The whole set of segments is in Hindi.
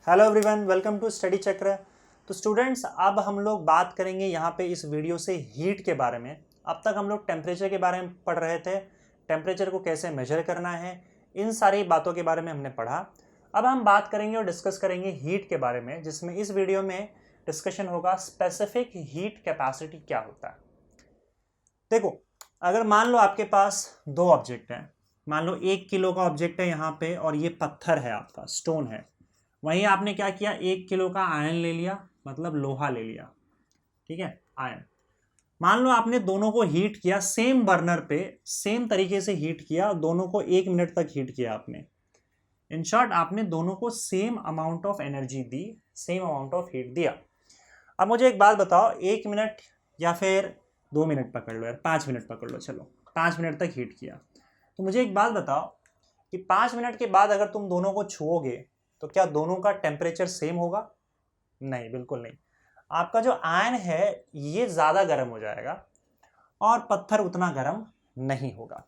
Hello everyone, welcome to study Chakra. तो स्टूडेंट्स, अब हम लोग बात करेंगे यहाँ पे इस वीडियो से हीट के बारे में। अब तक हम लोग टेम्परेचर के बारे में पढ़ रहे थे, टेम्परेचर को कैसे मेजर करना है, इन सारी बातों के बारे में हमने पढ़ा। अब हम बात करेंगे और डिस्कस करेंगे हीट के बारे में, जिसमें इस वीडियो में डिस्कशन होगा स्पेसिफिक हीट कैपेसिटी क्या होता है। देखो, अगर मान लो आपके पास दो ऑब्जेक्ट हैं, मान लो 1 किलो का ऑब्जेक्ट है यहाँ पे और ये पत्थर है, आपका स्टोन है। वहीं आपने क्या किया, 1 किलो का आयन ले लिया, मतलब लोहा ले लिया, ठीक है, आयन। मान लो आपने दोनों को हीट किया सेम बर्नर पे, सेम तरीके से हीट किया, दोनों को 1 मिनट तक हीट किया आपने। इन शॉर्ट, आपने दोनों को same amount of energy the, same amount of heat दिया। अब मुझे एक बात बताओ, 1 मिनट या फिर 2 मिनट पकड़ लो यार, 5 मिनट पकड़ लो, चलो 5 मिनट तक हीट किया। तो मुझे एक बात बताओ कि 5 मिनट के बाद अगर तुम दोनों को छुओगे तो क्या दोनों का टेम्परेचर सेम होगा? नहीं, बिल्कुल नहीं। आपका जो आयन है ये ज़्यादा गर्म हो जाएगा और पत्थर उतना गर्म नहीं होगा,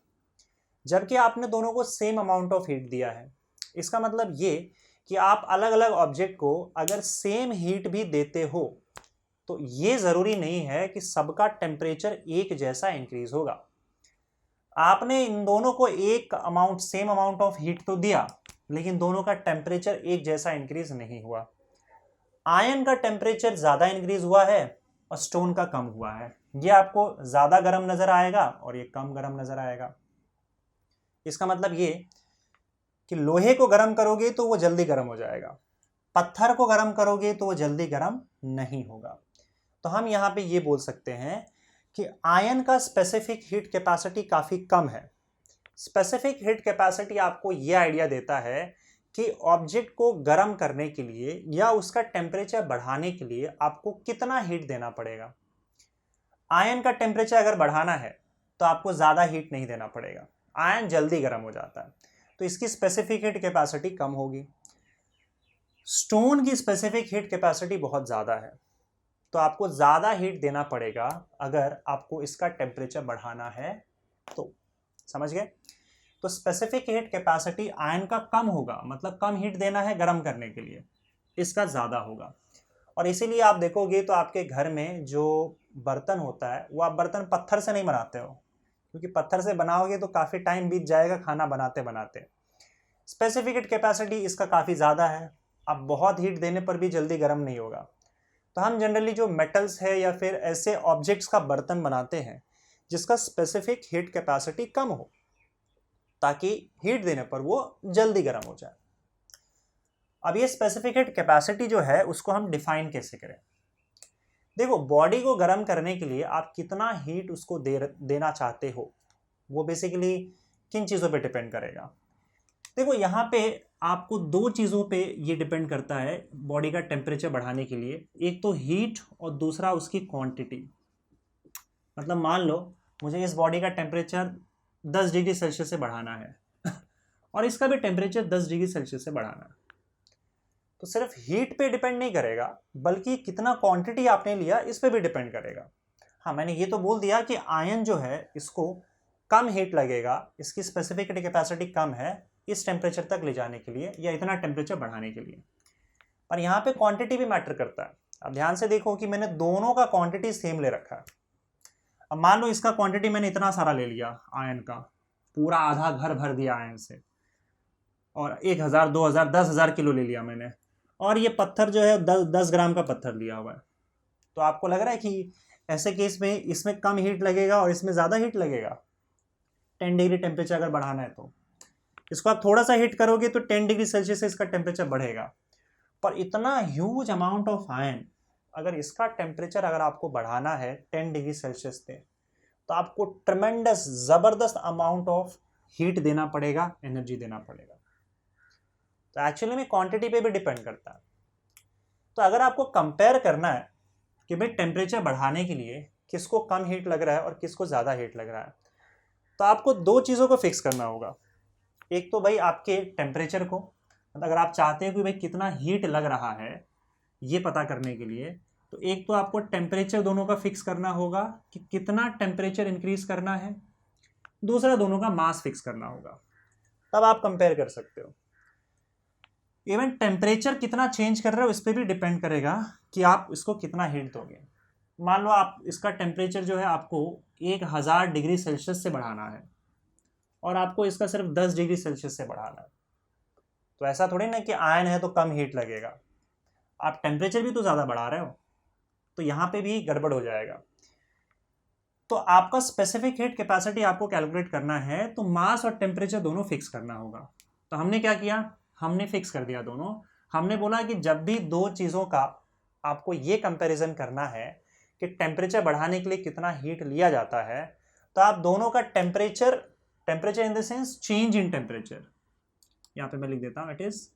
जबकि आपने दोनों को सेम अमाउंट ऑफ हीट दिया है। इसका मतलब ये कि आप अलग अलग ऑब्जेक्ट को अगर सेम हीट भी देते हो तो ये ज़रूरी नहीं है कि सबका टेम्परेचर एक जैसा इंक्रीज होगा। आपने इन दोनों को एक amount, same amount of heat तो दिया, लेकिन दोनों का टेम्परेचर एक जैसा इंक्रीज नहीं हुआ। आयन का टेम्परेचर ज़्यादा इंक्रीज हुआ है और स्टोन का कम हुआ है। ये आपको ज़्यादा गर्म नज़र आएगा और ये कम गर्म नज़र आएगा। इसका मतलब ये कि लोहे को गर्म करोगे तो वो जल्दी गर्म हो जाएगा, पत्थर को गर्म करोगे तो वो जल्दी गर्म नहीं होगा। तो हम यहाँ पे ये बोल सकते हैं कि आयन का स्पेसिफिक हीट कैपेसिटी काफ़ी कम है। स्पेसिफिक हीट कैपेसिटी आपको ये आइडिया देता है कि ऑब्जेक्ट को गर्म करने के लिए या उसका टेम्परेचर बढ़ाने के लिए आपको कितना हीट देना पड़ेगा। आयन का टेम्परेचर अगर बढ़ाना है तो आपको ज़्यादा हीट नहीं देना पड़ेगा, आयन जल्दी गर्म हो जाता है, तो इसकी स्पेसिफिक हीट कैपेसिटी कम होगी। स्टोन की स्पेसिफिक हीट कैपेसिटी बहुत ज़्यादा है, तो आपको ज़्यादा हीट देना पड़ेगा अगर आपको इसका टेम्परेचर बढ़ाना है तो। समझ गए? तो स्पेसिफिक हीट कैपेसिटी आयन का कम होगा, मतलब कम हीट देना है गर्म करने के लिए, इसका ज़्यादा होगा। और इसीलिए आप देखोगे तो आपके घर में जो बर्तन होता है वो आप बर्तन पत्थर से नहीं बनाते हो, क्योंकि पत्थर से बनाओगे तो काफ़ी टाइम बीत जाएगा खाना बनाते बनाते। स्पेसिफिक हीट कैपेसिटी इसका काफ़ी ज़्यादा है, अब बहुत हीट देने पर भी जल्दी गर्म नहीं होगा। तो हम जनरली जो मेटल्स है या फिर ऐसे ऑब्जेक्ट्स का बर्तन बनाते हैं जिसका स्पेसिफिक हीट कैपेसिटी कम हो, ताकि हीट देने पर वो जल्दी गर्म हो जाए। अब ये स्पेसिफिक हीट कैपेसिटी जो है उसको हम डिफाइन कैसे करें? देखो, बॉडी को गर्म करने के लिए आप कितना हीट उसको देना चाहते हो, वो बेसिकली किन चीज़ों पे डिपेंड करेगा। देखो, यहाँ पे आपको दो चीज़ों पे ये डिपेंड करता है बॉडी का टेम्परेचर बढ़ाने के लिए। एक तो हीट और दूसरा उसकी क्वांटिटी। मतलब मान लो मुझे इस बॉडी का टेम्परेचर 10 डिग्री सेल्सियस से बढ़ाना है और इसका भी टेम्परेचर 10 डिग्री सेल्सियस से बढ़ाना है, तो सिर्फ हीट पे डिपेंड नहीं करेगा, बल्कि कितना क्वांटिटी आपने लिया इस पे भी डिपेंड करेगा। हाँ, मैंने ये तो बोल दिया कि आयन जो है इसको कम हीट लगेगा, इसकी स्पेसिफिक हीट कैपेसिटी कम है इस टेम्परेचर तक ले जाने के लिए या इतना टेम्परेचर बढ़ाने के लिए। पर यहाँ पे क्वांटिटी भी मैटर करता है। अब ध्यान से देखो कि मैंने दोनों का क्वांटिटी सेम ले रखा है। अब मान लो इसका क्वांटिटी मैंने इतना सारा ले लिया आयन का, पूरा आधा घर भर दिया आयन से, और 1000, 2000, 10,000 किलो ले लिया मैंने, और ये पत्थर जो है 10 ग्राम का पत्थर लिया हुआ है। तो आपको लग रहा है कि ऐसे केस में इसमें कम हीट लगेगा और इसमें ज़्यादा हीट लगेगा? 10 डिग्री टेम्परेचर अगर बढ़ाना है तो इसको आप थोड़ा सा हीट करोगे तो 10 डिग्री सेल्सियस से इसका टेम्परेचर बढ़ेगा। पर इतना ह्यूज अमाउंट ऑफ आयन, अगर इसका टेम्परेचर अगर आपको बढ़ाना है 10 डिग्री सेल्सियस पे, तो आपको ट्रमेंडस, ज़बरदस्त अमाउंट ऑफ हीट देना पड़ेगा, एनर्जी देना पड़ेगा। तो एक्चुअली में क्वांटिटी पे भी डिपेंड करता है। तो अगर आपको कंपेयर करना है कि भाई टेम्परेचर बढ़ाने के लिए किसको कम हीट लग रहा है और किसको ज़्यादा हीट लग रहा है, तो आपको दो चीज़ों को फिक्स करना होगा। एक तो भाई आपके टेम्परेचर को, मतलब अगर आप चाहते हो कि भाई कितना हीट लग रहा है ये पता करने के लिए, तो एक तो आपको टेम्परेचर दोनों का फिक्स करना होगा कि कितना टेम्परेचर इंक्रीज करना है, दूसरा दोनों का मास फिक्स करना होगा, तब आप कंपेयर कर सकते हो। इवन टेम्परेचर कितना चेंज कर रहे हो इस पर भी डिपेंड करेगा कि आप इसको कितना हीट दोगे। मान लो आप इसका टेम्परेचर जो है आपको 1000 डिग्री सेल्सियस से बढ़ाना है और आपको इसका सिर्फ 10 डिग्री सेल्सियस से बढ़ाना है, तो ऐसा थोड़ी ना कि आयन है तो कम हीट लगेगा, आप टेम्परेचर भी तो ज़्यादा बढ़ा रहे हो, तो यहाँ पे भी गड़बड़ हो जाएगा। तो आपका स्पेसिफिक हीट कैपेसिटी आपको कैलकुलेट करना है तो मास और टेम्परेचर दोनों फिक्स करना होगा। तो हमने क्या किया, हमने फिक्स कर दिया दोनों। हमने बोला कि जब भी दो चीज़ों का आपको ये कंपैरिजन करना है कि टेम्परेचर बढ़ाने के लिए कितना हीट लिया जाता है, तो आप दोनों का temperature in the sense change in temperature, यहाँ पे मैं लिख देता हूँ, it is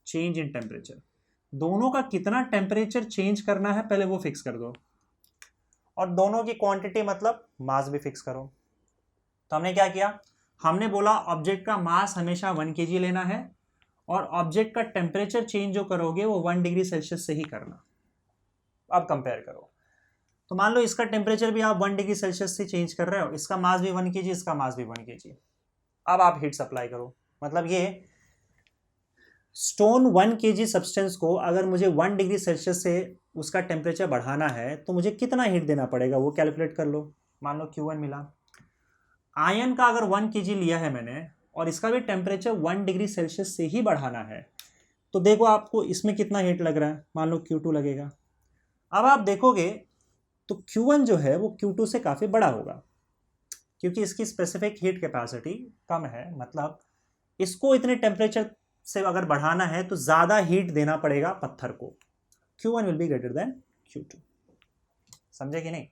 change in temperature, दोनों का कितना टेम्परेचर चेंज करना है पहले वो फिक्स कर दो, और दोनों की क्वांटिटी मतलब मास भी फिक्स करो। तो हमने क्या किया, हमने बोला ऑब्जेक्ट का मास हमेशा 1 kg लेना है और ऑब्जेक्ट का टेम्परेचर चेंज जो करोगे वो 1 डिग्री सेल्सियस से ही करना। अब कंपेयर करो, तो मान लो इसका टेम्परेचर भी आप 1 डिग्री सेल्सियस से चेंज कर रहे हो, इसका मास भी 1 kg, इसका मास भी 1 kg। अब आप हीट सप्लाई करो, मतलब ये स्टोन 1 kg सब्सटेंस को अगर मुझे 1 डिग्री सेल्सियस से उसका टेम्परेचर बढ़ाना है तो मुझे कितना हीट देना पड़ेगा वो कैलकुलेट कर लो। मान लो Q1 मिला, आयन का अगर 1 kg लिया है मैंने और इसका भी टेम्परेचर 1 डिग्री सेल्सियस से ही बढ़ाना है, तो देखो आपको इसमें कितना हीट लग रहा है, मान लो Q2 लगेगा। अब आप देखोगे तो Q1 जो है वो Q2 से काफ़ी बड़ा होगा क्योंकि इसकी स्पेसिफिक हीट कैपेसिटी कम है, मतलब इसको इतने टेम्परेचर से अगर बढ़ाना है तो ज़्यादा हीट देना पड़ेगा पत्थर को। Q1 will be greater than Q2, समझे कि नहीं।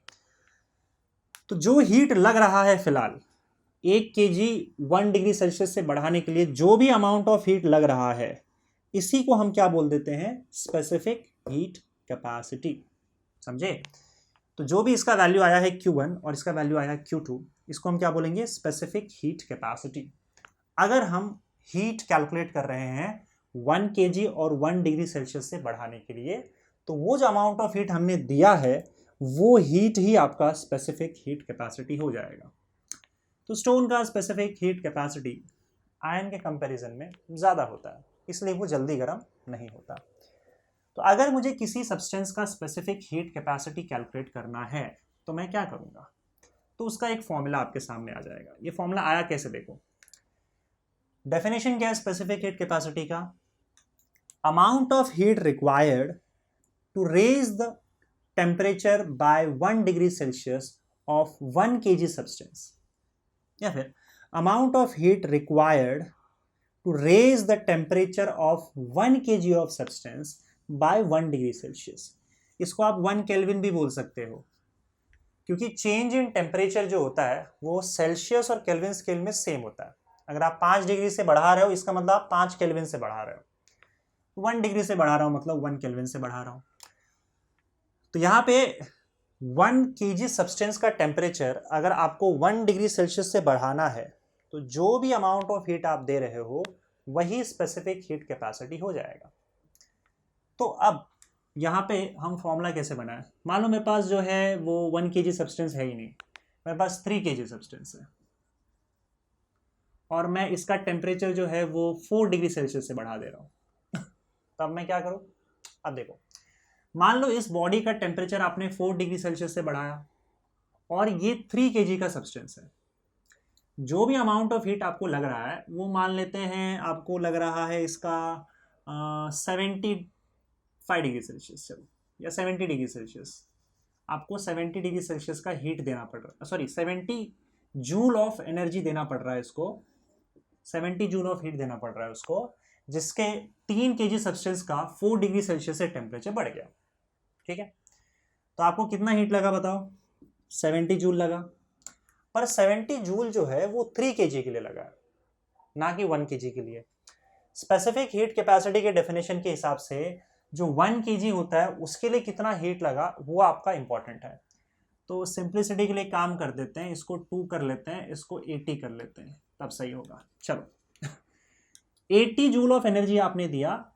तो जो हीट लग रहा है फिलहाल 1 kg 1 डिग्री सेल्सियस से बढ़ाने के लिए जो भी अमाउंट ऑफ हीट लग रहा है, इसी को हम क्या बोल देते हैं, स्पेसिफिक हीट कैपेसिटी, समझे। तो जो भी इसका वैल्यू आया है Q1 और इसका वैल्यू आया है Q2, इसको हम क्या बोलेंगे, स्पेसिफिक हीट कैपेसिटी। अगर हम हीट कैलकुलेट कर रहे हैं 1 kg और 1 डिग्री सेल्सियस से बढ़ाने के लिए, तो वो जो अमाउंट ऑफ हीट हमने दिया है वो हीट ही आपका स्पेसिफिक हीट कैपेसिटी हो जाएगा। तो स्टोन का स्पेसिफिक हीट कैपेसिटी आयन के कंपैरिजन में ज़्यादा होता है, इसलिए वो जल्दी गर्म नहीं होता। तो अगर मुझे किसी सब्सटेंस का स्पेसिफिक हीट कैपेसिटी कैलकुलेट करना है तो मैं क्या करूँगा, तो उसका एक फॉर्मूला आपके सामने आ जाएगा। ये फॉर्मूला आया कैसे, देखो डेफिनेशन क्या है स्पेसिफिक हीट कैपेसिटी का, amount of heat required to raise the temperature by 1 degree Celsius of 1 kg substance, या फिर amount of heat required to raise the temperature of 1 kg of substance by 1 degree Celsius. इसको आप 1 केल्विन भी बोल सकते हो क्योंकि चेंज इन टेम्परेचर जो होता है वो सेल्सियस और केल्विन स्केल में सेम होता है। अगर आप 5 डिग्री से बढ़ा रहे हो इसका मतलब आप 5 केल्विन से बढ़ा रहे हो, 1 डिग्री से बढ़ा रहा हूं मतलब 1 केल्विन से बढ़ा रहा हूं। तो यहाँ पे 1 kg सब्सटेंस का टेम्परेचर अगर आपको 1 डिग्री सेल्सियस से बढ़ाना है तो जो भी अमाउंट ऑफ हीट आप दे रहे हो वही स्पेसिफिक हीट कैपेसिटी हो जाएगा। तो अब यहाँ पे हम फॉर्मूला कैसे बनाएं, मान लो मेरे पास जो है वो 1 kg सब्सटेंस है ही नहीं, मेरे पास 3 kg सब्सटेंस है और मैं इसका टेम्परेचर जो है वो 4 डिग्री सेल्सियस से बढ़ा दे रहा हूँ। तब मैं क्या करूँ, अब देखो मान लो इस बॉडी का टेम्परेचर आपने 4 डिग्री सेल्सियस से बढ़ाया और ये 3 kg का सब्सटेंस है, जो भी अमाउंट ऑफ हीट आपको लग रहा है वो मान लेते हैं आपको लग रहा है इसका 75 डिग्री सेल्सियस, चलो या 70 डिग्री सेल्सियस, आपको 70 डिग्री सेल्सियस का हीट देना पड़ रहा है, सॉरी 70 जूल ऑफ एनर्जी देना पड़ रहा है इसको, 70 जूल ऑफ हीट देना पड़ रहा है उसको, जिसके 3 kg सब्सटेंस का 4 डिग्री सेल्सियस से टेम्परेचर बढ़ गया, ठीक है। तो आपको कितना हीट लगा बताओ, 70 जूल लगा, पर 70 जूल जो है वो 3 kg के लिए लगा है ना कि 1 kg के लिए। स्पेसिफिक हीट कैपेसिटी के डेफिनेशन के हिसाब से जो 1 kg होता है उसके लिए कितना हीट लगा वो आपका इंपॉर्टेंट है। तो सिंप्लिसिटी के लिए काम कर देते हैं, इसको 2 कर लेते हैं, इसको 80 कर लेते हैं, तब सही होगा। चलो 80 जूल ऑफ एनर्जी आपने दिया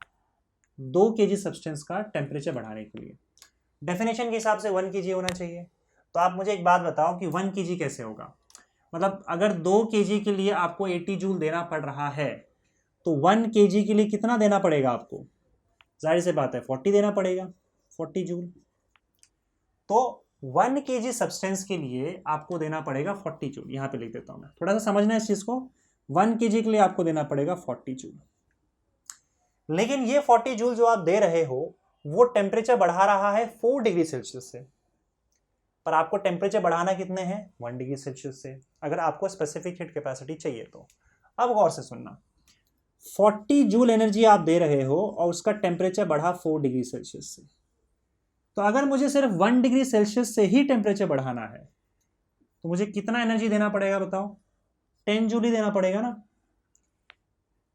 2 kg सब्सटेंस का टेम्परेचर बढ़ाने के लिए, डेफिनेशन के हिसाब से 1 kg होना चाहिए। तो आप मुझे एक बात बताओ कि 1 kg कैसे होगा, मतलब अगर 2 kg के लिए आपको 80 जूल देना पड़ रहा है तो 1 kg के लिए कितना देना पड़ेगा आपको? जाहिर सी बात है 40 देना पड़ेगा, 40 जूल। तो 1 kg सब्सटेंस के लिए आपको देना पड़ेगा 40 जूल। यहाँ पे लिख देता हूँ मैं, थोड़ा सा समझना है इस चीज़ को। 1 kg के लिए आपको देना पड़ेगा 40 जूल। लेकिन ये 40 जूल जो आप दे रहे हो वो टेम्परेचर बढ़ा रहा है 4 डिग्री सेल्सियस से, पर आपको टेम्परेचर बढ़ाना कितने हैं? 1 डिग्री सेल्सियस से, अगर आपको स्पेसिफिक हीट कैपेसिटी चाहिए तो। अब गौर से सुनना, 40 जूल एनर्जी आप दे रहे हो और उसका टेम्परेचर बढ़ा 4 डिग्री सेल्सियस से। तो अगर मुझे सिर्फ 1 डिग्री सेल्सियस से ही टेम्परेचर बढ़ाना है तो मुझे कितना एनर्जी देना पड़ेगा बताओ? 10 जूल ही देना पड़ेगा ना।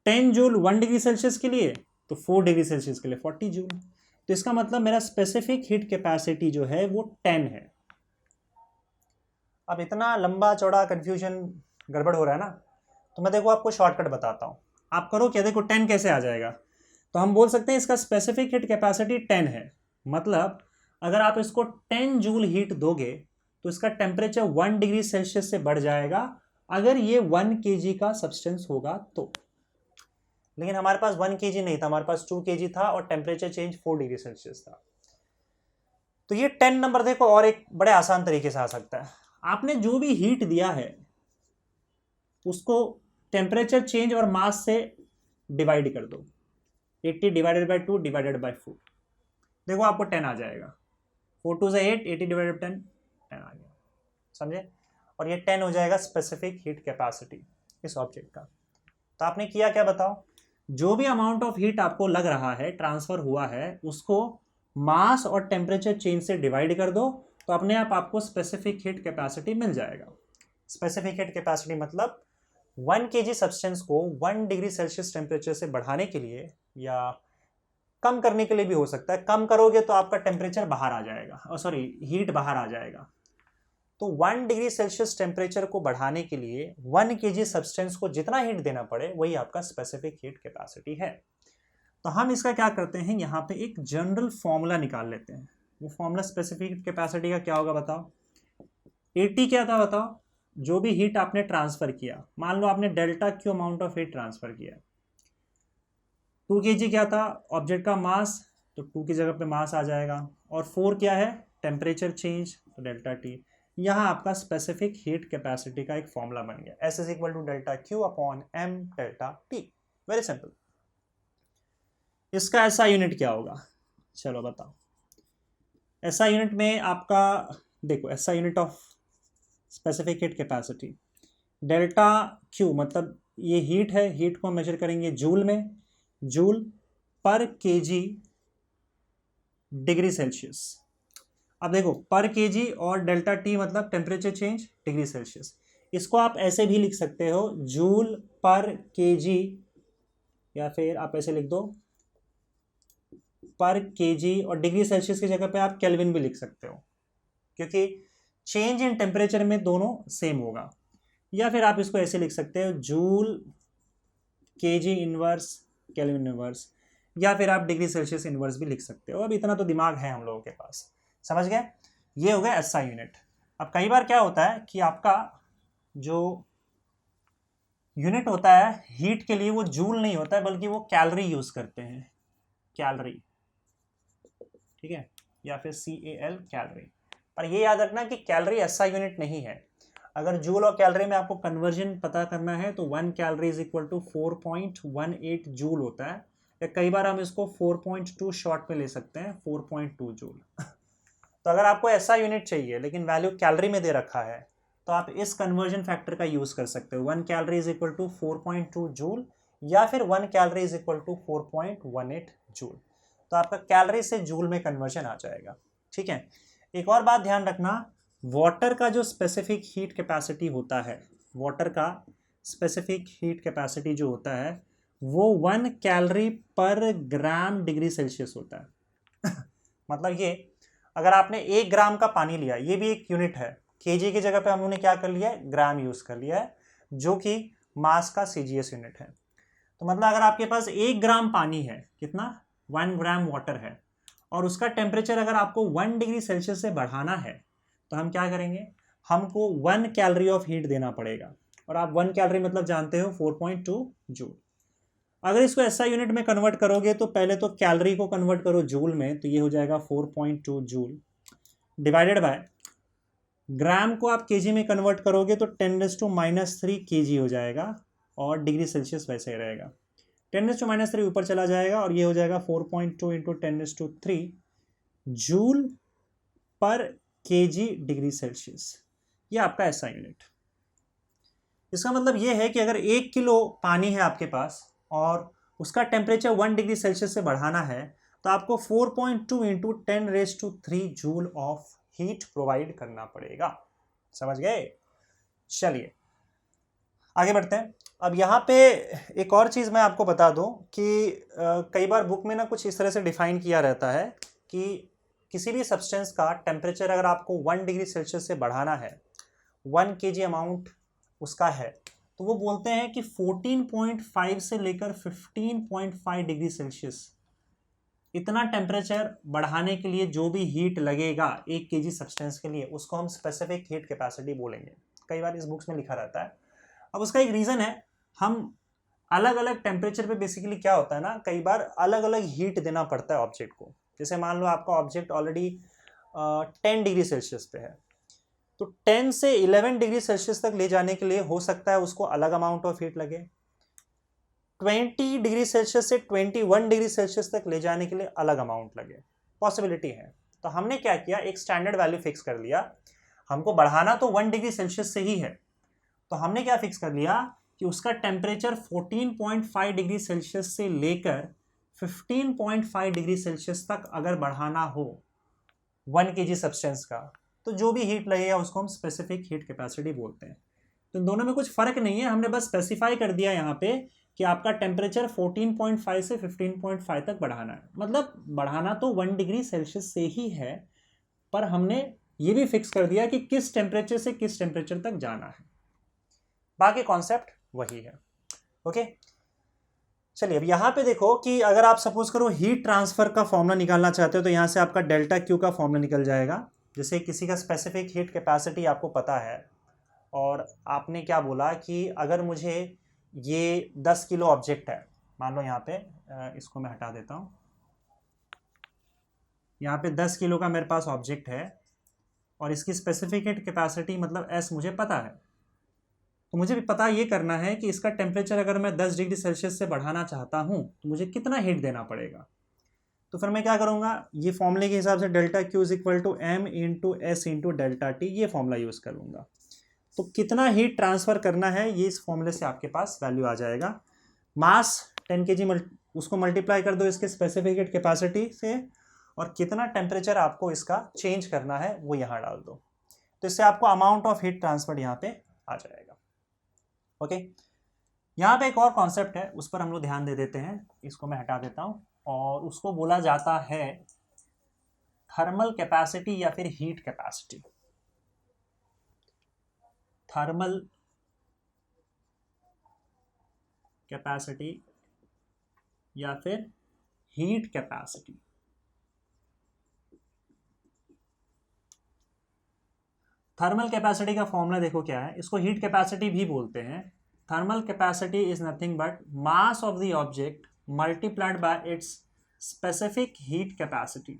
10 जूल 1 डिग्री सेल्सियस के लिए, तो 4 डिग्री सेल्सियस के लिए 40 जूल। तो इसका मतलब मेरा स्पेसिफिक हीट कैपेसिटी जो है वो 10 है। अब इतना लंबा चौड़ा कंफ्यूजन गड़बड़ हो रहा है ना, तो मैं देखो आपको शॉर्टकट बताता हूँ। आप करो क्या, देखो 10 कैसे आ जाएगा। तो हम बोल सकते हैं इसका स्पेसिफिक हीट कैपेसिटी 10 है। मतलब अगर आप इसको 10 जूल हीट दोगे तो इसका टेम्परेचर 1 डिग्री सेल्सियस से बढ़ जाएगा, अगर ये 1 kg का सब्सटेंस होगा तो। लेकिन हमारे पास 1 kg नहीं था, हमारे पास 2 kg था और टेम्परेचर चेंज 4 डिग्री सेल्सियस था। तो ये 10 नंबर देखो और एक बड़े आसान तरीके से आ सकता है। आपने जो भी हीट दिया है उसको टेम्परेचर चेंज और मास से डिवाइड कर दो। 80 डिवाइडेड बाई 2 डिवाइडेड बाई 4, देखो आपको 10 आ जाएगा। 4 2 से 8, 80 डिवाइडेड 10, 10 आ गया। समझे? और ये 10 हो जाएगा स्पेसिफिक हीट कैपेसिटी इस ऑब्जेक्ट का। तो आपने किया क्या बताओ? जो भी अमाउंट ऑफ हीट आपको लग रहा है ट्रांसफर हुआ है उसको मास और टेम्परेचर चेंज से डिवाइड कर दो, तो अपने आप आपको स्पेसिफिक हीट कैपेसिटी मिल जाएगा। स्पेसिफिक हीट कैपेसिटी मतलब 1 kg सब्सटेंस को 1 डिग्री सेल्सियस टेम्परेचर से बढ़ाने के लिए या कम करने के लिए भी हो सकता है। कम करोगे तो आपका टेम्परेचर बाहर आ जाएगा, सॉरी हीट बाहर आ जाएगा। तो 1 डिग्री सेल्सियस टेम्परेचर को बढ़ाने के लिए 1 kg सब्सटेंस को जितना हीट देना पड़े वही आपका स्पेसिफिक हीट कैपेसिटी है। तो हम इसका क्या करते हैं, यहाँ पे एक जनरल फॉर्मूला निकाल लेते हैं। वो फॉर्मूला स्पेसिफिक हीट कैपेसिटी का क्या होगा बताओ? 80 क्या था बताओ? जो भी हीट आपने ट्रांसफर किया, मान लो आपने delta Q amount of heat transfer किया। 2 kg क्या था? ऑब्जेक्ट का मास, तो 2 की जगह पे मास आ जाएगा। और 4 क्या है? टेम्परेचर चेंज, तो डेल्टा टी। यहाँ आपका स्पेसिफिक हीट कैपेसिटी का एक फॉर्मूला बन गया, S is equal to delta Q upon M delta T. Very simple. इसका ऐसा यूनिट क्या होगा? चलो बताओ। ऐसा यूनिट में आपका देखो, ऐसा unit of specific heat capacity delta Q, मतलब ये हीट है, हीट को मेजर करेंगे जूल में, जूल पर केजी डिग्री सेल्सियस। अब देखो पर केजी और डेल्टा टी मतलब टेम्परेचर चेंज डिग्री सेल्सियस। इसको आप ऐसे भी लिख सकते हो, जूल पर केजी, या फिर आप ऐसे लिख दो पर केजी, और डिग्री सेल्सियस की जगह पे आप केल्विन भी लिख सकते हो, क्योंकि चेंज इन टेम्परेचर में दोनों सेम होगा। या फिर आप इसको ऐसे लिख सकते हो, joule KG inverse kelvin inverse, या फिर आप डिग्री सेल्सियस इनवर्स भी लिख सकते हो। अब इतना तो दिमाग है हम लोगों के पास, समझ गए? ये हो गया एसआई यूनिट। अब कई बार क्या होता है कि आपका जो यूनिट होता है हीट के लिए वो जूल नहीं होता है, बल्कि वो कैलोरी यूज करते हैं, कैलोरी, ठीक है, या फिर CAL कैलोरी। पर ये याद रखना कि कैलोरी एसआई यूनिट नहीं है। अगर जूल और कैलोरी में आपको कन्वर्जन पता करना है तो 1 calorie is equal to 4.18 joule होता है, या कई बार हम इसको 4.2 शॉर्ट में ले सकते हैं, 4.2 जूल। तो अगर आपको ऐसा यूनिट चाहिए लेकिन वैल्यू कैलोरी में दे रखा है तो आप इस कन्वर्जन फैक्टर का यूज कर सकते हो, 1 calorie is equal to 4.2 joule, या फिर 1 calorie is equal to 4.18 joule. तो आपका कैलोरी से जूल में कन्वर्जन आ जाएगा, ठीक है। एक और बात ध्यान रखना, वाटर का जो स्पेसिफिक हीट कैपेसिटी होता है, वाटर का स्पेसिफिक हीट कैपेसिटी जो होता है वो 1 calorie per gram degree Celsius होता है। मतलब ये, अगर आपने 1 ग्राम का पानी लिया, ये भी एक यूनिट है, केजी की जगह पे हम लोगों ने क्या कर लिया है, ग्राम यूज कर लिया है, जो कि मास का CGS यूनिट है। तो मतलब अगर आपके पास 1 ग्राम पानी है, कितना, 1 ग्राम वाटर है, और उसका टेम्परेचर अगर आपको 1 डिग्री सेल्सियस से बढ़ाना है तो हम क्या करेंगे, हमको 1 कैलोरी ऑफ हीट देना पड़ेगा। और आप 1 कैलोरी मतलब जानते हो 4.2 जूल। अगर इसको एसआई यूनिट में कन्वर्ट करोगे तो पहले तो कैलोरी को कन्वर्ट करो जूल में, तो ये हो जाएगा 4.2 जूल, डिवाइडेड बाय ग्राम को आप केजी में कन्वर्ट करोगे तो 10⁻³ केजी हो जाएगा, और डिग्री सेल्सियस वैसे ही रहेगा। 10⁻³ ऊपर चला जाएगा और ये हो जाएगा 4.2 इंटू 10⁻³ जूल पर केजी डिग्री सेल्सियस। ये आपका एसआई यूनिट। इसका मतलब ये है कि अगर 1 किलो पानी है आपके पास और उसका टेम्परेचर 1 डिग्री सेल्सियस से बढ़ाना है तो आपको 4.2 into 10⁻³ joule of heat provide करना पड़ेगा। समझ गए? चलिए आगे बढ़ते हैं। अब यहाँ पे एक और चीज़ मैं आपको बता दूं कि कई बार बुक में ना कुछ इस तरह से डिफाइन किया रहता है कि किसी भी सब्सटेंस का टेम्परेचर अगर आपको 1 डिग्री सेल्सियस से बढ़ाना है, 1 kg अमाउंट उसका है, तो वो बोलते हैं कि 14.5 से लेकर 15.5 डिग्री सेल्सियस इतना टेम्परेचर बढ़ाने के लिए जो भी हीट लगेगा 1 kg सब्सटेंस के लिए, उसको हम स्पेसिफिक हीट कैपेसिटी बोलेंगे। कई बार इस बुक्स में लिखा रहता है। अब उसका एक रीज़न है, हम अलग अलग टेम्परेचर पे बेसिकली क्या होता है ना, कई बार अलग अलग हीट देना पड़ता है ऑब्जेक्ट को। जैसे मान लो आपका ऑब्जेक्ट ऑलरेडी 10 डिग्री सेल्सियस पे है, तो 10 से 11 डिग्री सेल्सियस तक ले जाने के लिए हो सकता है उसको अलग अमाउंट ऑफ हीट लगे। 20 डिग्री सेल्सियस से 21 डिग्री सेल्सियस तक ले जाने के लिए अलग अमाउंट लगे, पॉसिबिलिटी है। तो हमने क्या किया, एक स्टैंडर्ड वैल्यू फिक्स कर लिया। हमको बढ़ाना तो 1 डिग्री सेल्सियस से ही है, तो हमने क्या फिक्स कर लिया कि उसका टेम्परेचर 14.5 डिग्री सेल्सियस से लेकर 15.5 डिग्री सेल्सियस तक अगर बढ़ाना हो 1 kg सब्सटेंस का, तो जो भी हीट लगेगा उसको हम स्पेसिफिक हीट कैपेसिटी बोलते हैं। तो इन दोनों में कुछ फर्क नहीं है, हमने बस स्पेसिफाई कर दिया यहाँ पे कि आपका टेम्परेचर 14.5 से 15.5 तक बढ़ाना है। मतलब बढ़ाना तो 1 डिग्री सेल्सियस से ही है, पर हमने ये भी फिक्स कर दिया कि किस टेम्परेचर से किस टेम्परेचर तक जाना है। बाकी कॉन्सेप्ट वही है। ओके, चलिए अब यहाँ पे देखो कि अगर आप सपोज करो हीट ट्रांसफर का फॉर्मूला निकालना चाहते हो, तो यहाँ से आपका डेल्टा क्यू का फॉर्मूला निकल जाएगा। जैसे किसी का स्पेसिफिक हीट कैपेसिटी आपको पता है और आपने क्या बोला कि अगर मुझे ये 10 किलो ऑब्जेक्ट है, मान लो यहाँ पे इसको मैं हटा देता हूँ, यहाँ पे 10 किलो का मेरे पास ऑब्जेक्ट है और इसकी स्पेसिफिक हीट कैपेसिटी मतलब एस मुझे पता है। तो मुझे भी पता ये करना है कि इसका टेम्परेचर अगर मैं 10 डिग्री सेल्सियस से बढ़ाना चाहता हूँ तो मुझे कितना हीट देना पड़ेगा। तो फिर मैं क्या करूँगा, ये फॉर्मूले के हिसाब से delta Q is equal to M into S into delta T, ये फॉर्मूला यूज़ करूँगा। तो कितना हीट ट्रांसफ़र करना है ये इस फॉर्मूले से आपके पास वैल्यू आ जाएगा। मास 10 kg उसको मल्टीप्लाई कर दो इसके स्पेसिफिक हीट कैपेसिटी से, और कितना टेम्परेचर आपको इसका चेंज करना है वो यहाँ डाल दो, तो इससे आपको अमाउंट ऑफ हीट ट्रांसफर यहाँ पे आ जाएगा। ओके, यहाँ पे एक और कॉन्सेप्ट है, उस पर हम लोग ध्यान दे देते हैं। इसको मैं हटा देता हूँ, और उसको बोला जाता है थर्मल कैपेसिटी या फिर हीट कैपेसिटी। थर्मल कैपेसिटी या फिर हीट कैपेसिटी। थर्मल कैपेसिटी का फॉर्मूला देखो क्या है, इसको हीट कैपेसिटी भी बोलते हैं। Thermal capacity is nothing but mass of the object multiplied by it's specific heat capacity.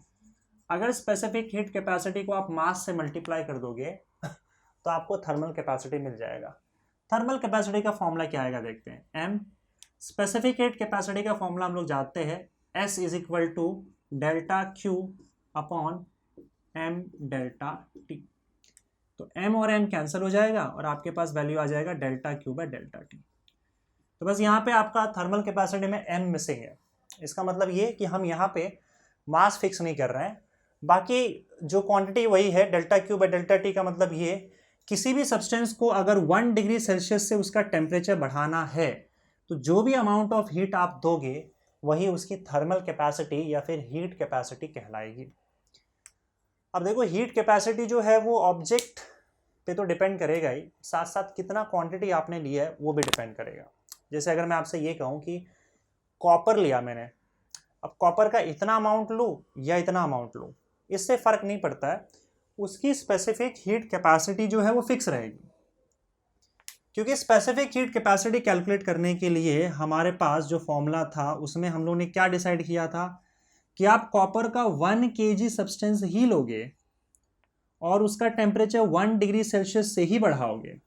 अगर स्पेसिफिक हीट कैपेसिटी को आप मास से मल्टीप्लाई कर दोगे तो आपको थर्मल कैपेसिटी मिल जाएगा। थर्मल कैपेसिटी का फॉर्मूला क्या आएगा देखते हैं, एम। स्पेसिफिक हीट कैपेसिटी का फॉर्मूला हम लोग जानते हैं, S is equal to delta Q upon M delta T. तो एम और एम कैंसिल हो जाएगा और आपके पास वैल्यू आ जाएगा delta Q by delta T. तो बस यहाँ पे आपका थर्मल कैपेसिटी में एम मिसिंग है। इसका मतलब ये कि हम यहाँ पे मास फिक्स नहीं कर रहे हैं, बाकी जो क्वांटिटी वही है delta Q by delta T. का मतलब ये किसी भी सब्सटेंस को अगर 1 डिग्री सेल्सियस से उसका टेम्परेचर बढ़ाना है तो जो भी अमाउंट ऑफ हीट आप दोगे वही उसकी थर्मल कैपेसिटी या फिर हीट कैपेसिटी कहलाएगी। अब देखो हीट कैपेसिटी जो है वो ऑब्जेक्ट पे तो डिपेंड करेगा ही, साथ साथ कितना क्वांटिटी आपने लिया है वो भी डिपेंड करेगा। जैसे अगर मैं आपसे ये कहूँ कि कॉपर लिया मैंने, अब कॉपर का इतना अमाउंट लूँ या इतना अमाउंट लूँ, इससे फ़र्क नहीं पड़ता है, उसकी स्पेसिफिक हीट कैपेसिटी जो है वो फिक्स रहेगी। क्योंकि स्पेसिफिक हीट कैपेसिटी कैलकुलेट करने के लिए हमारे पास जो फॉर्मूला था उसमें हम लोगों ने क्या डिसाइड किया था कि आप कॉपर का 1 kg सब्सटेंस ही लोगे और उसका टेम्परेचर 1 डिग्री सेल्सियस से ही बढ़ाओगे,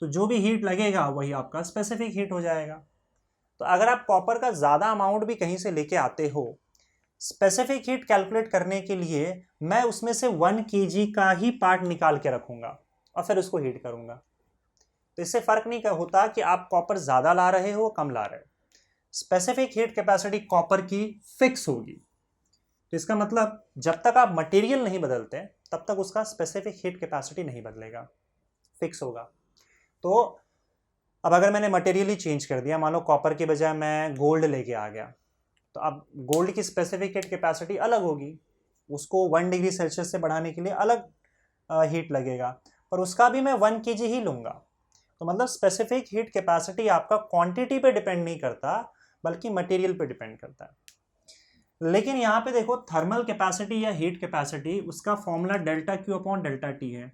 तो जो भी हीट लगेगा वही आपका स्पेसिफिक हीट हो जाएगा। तो अगर आप कॉपर का ज़्यादा अमाउंट भी कहीं से लेके आते हो, स्पेसिफिक हीट कैलकुलेट करने के लिए मैं उसमें से 1 kg का ही पार्ट निकाल के रखूंगा और फिर उसको हीट करूंगा। तो इससे फर्क नहीं होता कि आप कॉपर ज़्यादा ला रहे हो कम ला रहे हो, स्पेसिफिक हीट कैपेसिटी कॉपर की फिक्स होगी। तो इसका मतलब जब तक आप मटेरियल नहीं बदलते तब तक उसका स्पेसिफिक हीट कैपेसिटी नहीं बदलेगा, फिक्स होगा। तो अब अगर मैंने मटेरियल ही चेंज कर दिया, मान लो कॉपर के बजाय मैं गोल्ड लेके आ गया, तो अब गोल्ड की स्पेसिफिक हीट कैपेसिटी अलग होगी, उसको 1 डिग्री सेल्सियस से बढ़ाने के लिए अलग हीट लगेगा, पर उसका भी मैं 1 kg ही लूँगा। तो मतलब स्पेसिफिक हीट कैपेसिटी आपका क्वांटिटी पे डिपेंड नहीं करता बल्कि मटेरियल पे डिपेंड करता है। लेकिन यहाँ पे देखो थर्मल कैपेसिटी या हीट कैपेसिटी, उसका formula delta Q upon delta T है,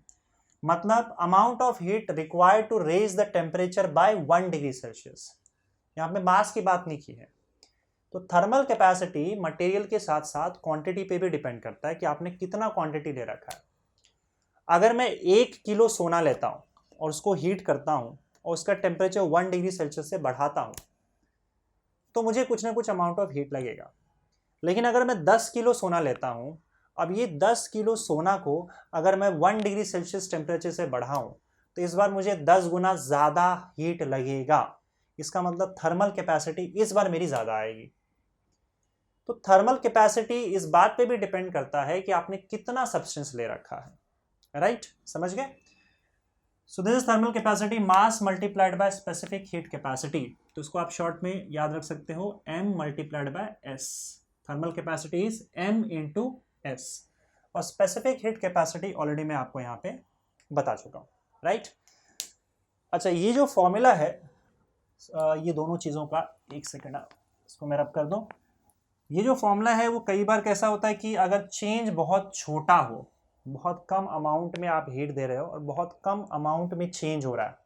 मतलब amount of heat required to raise the temperature by 1 degree Celsius. यहाँ पे मास की बात नहीं की है। तो थर्मल कैपेसिटी मटेरियल के साथ साथ क्वांटिटी पे भी डिपेंड करता है कि आपने कितना क्वांटिटी ले रखा है। अगर मैं 1 किलो सोना लेता हूँ और उसको हीट करता हूँ और उसका टेम्परेचर 1 डिग्री सेल्सियस से बढ़ाता हूँ तो मुझे कुछ ना कुछ अमाउंट ऑफ हीट लगेगा। लेकिन अगर मैं 10 किलो सोना लेता हूँ, अब ये 10 किलो सोना को अगर मैं 1 डिग्री सेल्सियस टेम्परेचर से बढ़ाऊँ तो इस बार मुझे 10 गुना ज़्यादा हीट लगेगा। इसका मतलब थर्मल कैपेसिटी इस बार मेरी ज़्यादा आएगी। तो थर्मल कैपेसिटी इस बात पे भी डिपेंड करता है कि आपने कितना सब्सटेंस ले रखा है। राइट, समझ गए? So this is thermal capacity mass multiplied by specific heat capacity. तो इसको आप शॉर्ट में याद रख सकते हो, m multiplied by s। Thermal capacity is m into s और स्पेसिफिक हीट कैपेसिटी ऑलरेडी मैं आपको यहाँ पे बता चुका हूँ। राइट, अच्छा ये जो फॉर्मूला है ये दोनों चीज़ों का, एक सेकेंड इसको मैं रब कर दूँ। ये जो फॉर्मूला है वो कई बार कैसा होता है कि अगर चेंज बहुत छोटा हो, बहुत कम अमाउंट में आप हीट दे रहे हो और बहुत कम अमाउंट में चेंज हो रहा है,